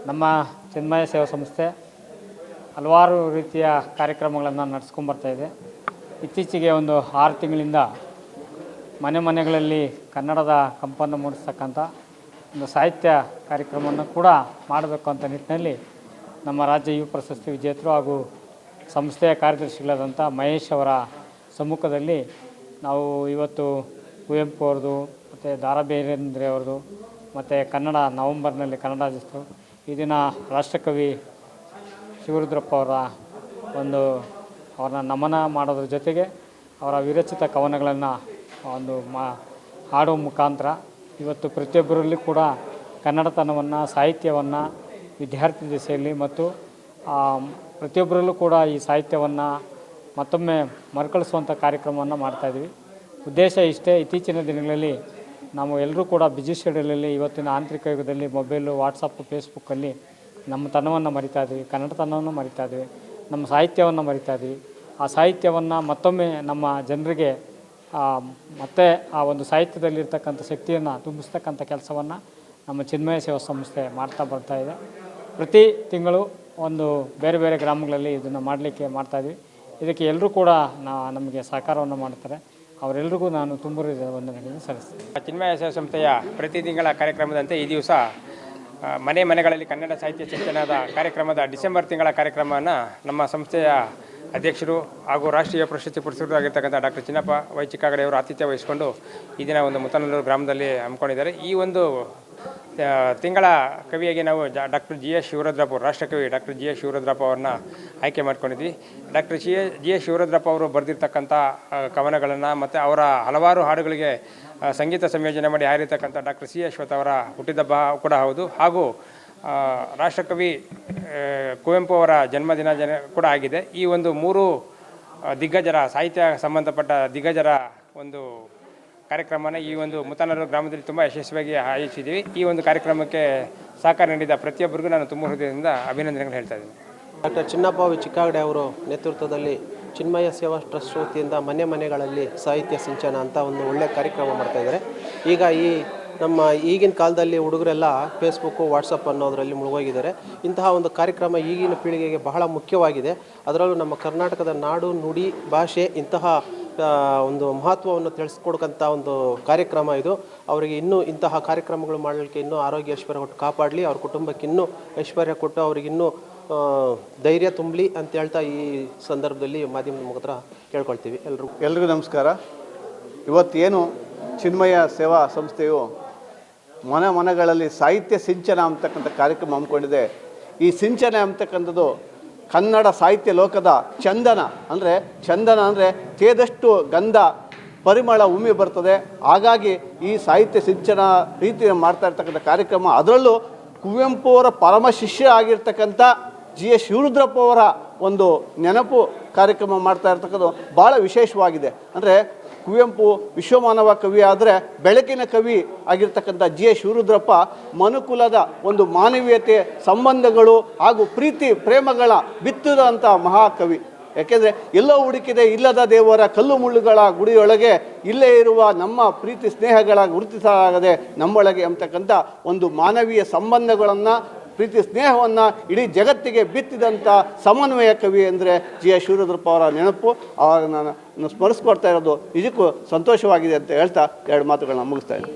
ನಮ್ಮ ಚಿನ್ಮಯ ಸೇವಾ ಸಂಸ್ಥೆ ಹಲವಾರು ರೀತಿಯ ಕಾರ್ಯಕ್ರಮಗಳನ್ನು ನಡೆಸ್ಕೊಂಬರ್ತಾಯಿದೆ. ಇತ್ತೀಚೆಗೆ ಒಂದು 6 ತಿಂಗಳಿಂದ ಮನೆಗಳಲ್ಲಿ ಕನ್ನಡದ ಕಂಪನ್ನು ಮೂಡಿಸ್ತಕ್ಕಂಥ ಒಂದು ಸಾಹಿತ್ಯ ಕಾರ್ಯಕ್ರಮವನ್ನು ಕೂಡ ಮಾಡಬೇಕು ಅಂತ ನಿಟ್ಟಿನಲ್ಲಿ ನಮ್ಮ ರಾಜ್ಯ ಯುವ ಪ್ರಶಸ್ತಿ ವಿಜೇತರು ಹಾಗೂ ಸಂಸ್ಥೆಯ ಕಾರ್ಯದರ್ಶಿಗಳಾದಂಥ ಮಹೇಶ್ ಅವರ ಸಮ್ಮುಖದಲ್ಲಿ ನಾವು ಇವತ್ತು ಕುವೆಂಪು ಅವ್ರದ್ದು ಮತ್ತು ದ ರಾ ಬೇಂದ್ರೆ ಅವ್ರದ್ದು ಮತ್ತು ಕನ್ನಡ ನವಂಬರ್ನಲ್ಲಿ ಕನ್ನಡ ರಾಜ್ಯೋತ್ಸವ, ಈ ದಿನ ರಾಷ್ಟ್ರಕವಿ ಶಿವರುದ್ರಪ್ಪ ಅವರ ಅವ್ರನ್ನ ನಮನ ಮಾಡೋದ್ರ ಜೊತೆಗೆ ಅವರ ವಿರಚಿತ ಕವನಗಳನ್ನು ಹಾಡೋ ಮುಖಾಂತರ ಇವತ್ತು ಪ್ರತಿಯೊಬ್ಬರಲ್ಲಿ ಕೂಡ ಕನ್ನಡತನವನ್ನು, ಸಾಹಿತ್ಯವನ್ನು ವಿದ್ಯಾರ್ಥಿ ದಿಸೆಯಲ್ಲಿ ಮತ್ತು ಪ್ರತಿಯೊಬ್ಬರಲ್ಲೂ ಕೂಡ ಈ ಸಾಹಿತ್ಯವನ್ನು ಮತ್ತೊಮ್ಮೆ ಮರುಕಳಿಸುವಂಥ ಕಾರ್ಯಕ್ರಮವನ್ನು ಮಾಡ್ತಾಯಿದ್ವಿ. ಉದ್ದೇಶ ಇಷ್ಟೇ, ಇತ್ತೀಚಿನ ದಿನಗಳಲ್ಲಿ ನಾವು ಎಲ್ಲರೂ ಕೂಡ ಬ್ಯುಸಿ ಶೆಡ್ಯೂಲಲ್ಲಿ ಇವತ್ತಿನ ಆಂತರಿಕ ಯುಗದಲ್ಲಿ ಮೊಬೈಲು, ವಾಟ್ಸಪ್ಪು, ಫೇಸ್ಬುಕ್ಕಲ್ಲಿ ನಮ್ಮ ತನವನ್ನು ಮರಿತಾಯಿದ್ವಿ, ಕನ್ನಡತನವನ್ನು ಮರಿತಾಯಿದ್ವಿ, ನಮ್ಮ ಸಾಹಿತ್ಯವನ್ನು ಮರಿತಾಯಿದ್ವಿ. ಆ ಸಾಹಿತ್ಯವನ್ನು ಮತ್ತೊಮ್ಮೆ ನಮ್ಮ ಜನರಿಗೆ ಮತ್ತೆ ಆ ಒಂದು ಸಾಹಿತ್ಯದಲ್ಲಿರ್ತಕ್ಕಂಥ ಶಕ್ತಿಯನ್ನು ತುಂಬಿಸ್ತಕ್ಕಂಥ ಕೆಲಸವನ್ನು ನಮ್ಮ ಚಿನ್ಮಯ ಸೇವಾ ಸಂಸ್ಥೆ ಮಾಡ್ತಾ ಬರ್ತಾಯಿದೆ. ಪ್ರತಿ ತಿಂಗಳು ಒಂದು ಬೇರೆ ಬೇರೆ ಗ್ರಾಮಗಳಲ್ಲಿ ಇದನ್ನು ಮಾಡಲಿಕ್ಕೆ ಮಾಡ್ತಾಯಿದ್ವಿ. ಇದಕ್ಕೆ ಎಲ್ಲರೂ ಕೂಡ ನಮಗೆ ಸಹಕಾರವನ್ನು ಮಾಡ್ತಾರೆ. ಅವರೆಲ್ಲರಿಗೂ ನಾನು ತುಂಬ ವಂದನೆಗಳನ್ನು ಸಲ್ಲಿಸ್ತೇನೆ. ಚಿನ್ಮಯ ಸೇವಾ ಸಂಸ್ಥೆಯ ಪ್ರತಿ ತಿಂಗಳ ಕಾರ್ಯಕ್ರಮದಂತೆ ಈ ದಿವಸ ಮನೆಗಳಲ್ಲಿ ಕನ್ನಡ ಸಾಹಿತ್ಯ ಚಿಂತನದ ಕಾರ್ಯಕ್ರಮದ ಡಿಸೆಂಬರ್ ತಿಂಗಳ ಕಾರ್ಯಕ್ರಮವನ್ನು ನಮ್ಮ ಸಂಸ್ಥೆಯ ಅಧ್ಯಕ್ಷರು ಹಾಗೂ ರಾಷ್ಟ್ರೀಯ ಪ್ರಶಸ್ತಿ ಪುರಸ್ಕೃತರಾಗಿರ್ತಕ್ಕಂಥ ಡಾಕ್ಟರ್ ಚಿನ್ನಪ್ಪ ವೈ ಚಿಕ್ಕಗಡೆಯವರು ಆತಿಥ್ಯ ವಹಿಸಿಕೊಂಡು ಈ ದಿನ ಒಂದು ಮುತ್ತನಲ್ಲೂರು ಗ್ರಾಮದಲ್ಲಿ ಹಮ್ಮಿಕೊಂಡಿದ್ದಾರೆ. ಈ ಒಂದು ತಿಂಗಳ ಕವಿಯಾಗಿ ನಾವು ಡಾಕ್ಟರ್ GS ಶಿವರುದ್ರಪ್ಪ, ರಾಷ್ಟ್ರಕವಿ ಡಾಕ್ಟರ್ GS ಶಿವರುದ್ರಪ್ಪ ಅವ್ರನ್ನ ಆಯ್ಕೆ ಮಾಡ್ಕೊಂಡಿದ್ವಿ. ಡಾಕ್ಟರ್ GS ಶಿವರುದ್ರಪ್ಪ ಅವರು ಬರೆದಿರ್ತಕ್ಕಂಥ ಕವನಗಳನ್ನು ಮತ್ತು ಅವರ ಹಲವಾರು ಹಾಡುಗಳಿಗೆ ಸಂಗೀತ ಸಂಯೋಜನೆ ಮಾಡಿ ಹಾರಿರ್ತಕ್ಕಂಥ ಡಾಕ್ಟರ್ C ಅಶ್ವಥ್ ಅವರ ಹುಟ್ಟಿದಬ್ಬ ಕೂಡ ಹೌದು. ಹಾಗೂ ರಾಷ್ಟ್ರಕವಿ ಕುವೆಂಪು ಅವರ ಜನ್ಮದಿನ ಕೂಡ ಆಗಿದೆ. ಈ ಒಂದು 3 ದಿಗ್ಗಜರ ಸಾಹಿತ್ಯ ಸಂಬಂಧಪಟ್ಟ ದಿಗ್ಗಜರ ಒಂದು ಕಾರ್ಯಕ್ರಮನ ಈ ಒಂದು ಮುತಾನೂರು ಗ್ರಾಮದಲ್ಲಿ ತುಂಬ ಯಶಸ್ವಿಯಾಗಿ ಆಯೋಜಿಸಿದ್ದೀವಿ. ಈ ಒಂದು ಕಾರ್ಯಕ್ರಮಕ್ಕೆ ಸಹಕಾರ ನೀಡಿದ ಪ್ರತಿಯೊಬ್ಬರಿಗೂ ನಾನು ತುಂಬ ಹೃದಯದಿಂದ ಅಭಿನಂದನೆಗಳು ಹೇಳ್ತಾ ಇದ್ದೀನಿ. ಡಾಕ್ಟರ್ ಚಿನ್ನಪ್ಪ ಚಿಕ್ಕಾಗಡೆ ಅವರು ನೇತೃತ್ವದಲ್ಲಿ ಚಿನ್ಮಯ ಸೇವಾ ಟ್ರಸ್ಟ್ ವತಿಯಿಂದ ಮನೆಗಳಲ್ಲಿ ಸಾಹಿತ್ಯ ಸಿಂಚನ ಅಂತ ಒಂದು ಒಳ್ಳೆಯ ಕಾರ್ಯಕ್ರಮ ಮಾಡ್ತಾಯಿದ್ದಾರೆ. ಈಗ ನಮ್ಮ ಈಗಿನ ಕಾಲದಲ್ಲಿ ಹುಡುಗರೆಲ್ಲ ಫೇಸ್ಬುಕ್ಕು ವಾಟ್ಸಪ್ ಅನ್ನೋದರಲ್ಲಿ ಮುಳುಗೋಗಿದ್ದಾರೆ. ಇಂತಹ ಒಂದು ಕಾರ್ಯಕ್ರಮ ಈಗಿನ ಪೀಳಿಗೆಗೆ ಬಹಳ ಮುಖ್ಯವಾಗಿದೆ. ಅದರಲ್ಲೂ ನಮ್ಮ ಕರ್ನಾಟಕದ ನಾಡು ನುಡಿ ಭಾಷೆ ಇಂತಹ ಒಂದು ಮಹತ್ವವನ್ನು ತಿಳಿಸ್ಕೊಡ್ಕಂಥ ಒಂದು ಕಾರ್ಯಕ್ರಮ ಇದು. ಅವರಿಗೆ ಇನ್ನೂ ಇಂತಹ ಕಾರ್ಯಕ್ರಮಗಳು ಮಾಡಲಿಕ್ಕೆ ಇನ್ನೂ ಆರೋಗ್ಯ ಐಶ್ವರ್ಯ ಕೊಟ್ಟು ಕಾಪಾಡಲಿ, ಅವ್ರ ಕುಟುಂಬಕ್ಕೆ ಇನ್ನೂ ಐಶ್ವರ್ಯ ಕೊಟ್ಟು ಅವ್ರಿಗಿನ್ನೂ ಧೈರ್ಯ ತುಂಬಲಿ ಅಂತ ಹೇಳ್ತಾ ಈ ಸಂದರ್ಭದಲ್ಲಿ ಮಾಧ್ಯಮದ ಮುಖಾಂತರ ಕೇಳ್ಕೊಳ್ತೀವಿ. ಎಲ್ರಿಗೂ ನಮಸ್ಕಾರ. ಇವತ್ತೇನು ಚಿನ್ಮಯ ಸೇವಾ ಸಂಸ್ಥೆಯು ಮನೆಗಳಲ್ಲಿ ಸಾಹಿತ್ಯ ಸಿಂಚನ ಅಂತಕ್ಕಂಥ ಕಾರ್ಯಕ್ರಮ ಹಮ್ಮಿಕೊಂಡಿದೆ. ಈ ಸಿಂಚನ ಅಂತಕ್ಕಂಥದ್ದು ಕನ್ನಡ ಸಾಹಿತ್ಯ ಲೋಕದ ಚಂದನ ಅಂದರೆ ತೇದಷ್ಟು ಗಂಧ ಪರಿಮಳ ಉಮ್ಮಿ ಬರ್ತದೆ. ಹಾಗಾಗಿ ಈ ಸಾಹಿತ್ಯ ಸಿಂಚನ ರೀತಿ ಮಾಡ್ತಾ ಇರ್ತಕ್ಕಂಥ ಕಾರ್ಯಕ್ರಮ, ಅದರಲ್ಲೂ ಕುವೆಂಪು ಅವರ ಪರಮ ಶಿಷ್ಯ ಆಗಿರ್ತಕ್ಕಂಥ GS ಶಿವರುದ್ರಪ್ಪ ಅವರ ಒಂದು ನೆನಪು ಕಾರ್ಯಕ್ರಮ ಮಾಡ್ತಾ ಇರ್ತಕ್ಕಂಥದ್ದು ಭಾಳ ವಿಶೇಷವಾಗಿದೆ. ಅಂದರೆ ಕುವೆಂಪು ವಿಶ್ವಮಾನವ ಕವಿ ಆದರೆ ಬೆಳಕಿನ ಕವಿ ಆಗಿರ್ತಕ್ಕಂಥ GS ಶಿವರುದ್ರಪ್ಪ ಮನುಕುಲದ ಒಂದು ಮಾನವೀಯತೆ, ಸಂಬಂಧಗಳು ಹಾಗೂ ಪ್ರೀತಿ ಪ್ರೇಮಗಳ ಬಿತ್ತಿದಂಥ ಮಹಾಕವಿ. ಯಾಕೆಂದರೆ ಎಲ್ಲೋ ಹುಡುಕಿದೆ ಇಲ್ಲದ ದೇವರ ಕಲ್ಲು ಮುಳ್ಳುಗಳ ಗುಡಿಯೊಳಗೆ ಇಲ್ಲೇ ಇರುವ ನಮ್ಮ ಪ್ರೀತಿ ಸ್ನೇಹಗಳ ಗುರುತಿಸಲಾಗದೆ ನಮ್ಮೊಳಗೆ ಅಂತಕ್ಕಂಥ ಒಂದು ಮಾನವೀಯ ಸಂಬಂಧಗಳನ್ನು, ಪ್ರೀತಿ ಸ್ನೇಹವನ್ನು ಇಡೀ ಜಗತ್ತಿಗೆ ಬಿತ್ತಿದಂಥ ಸಮನ್ವಯ ಕವಿ ಅಂದರೆ GS ಶಿವರುದ್ರಪ್ಪ ಅವರ ನೆನಪು. ನಾನು ಸ್ಮರಿಸ್ಕೊಡ್ತಾ ಇರೋದು ನಿಜಕ್ಕೂ ಸಂತೋಷವಾಗಿದೆ ಅಂತ ಹೇಳ್ತಾ 2 ಮಾತುಗಳನ್ನ ಮುಗಿಸ್ತಾ ಇದ್ದೀನಿ.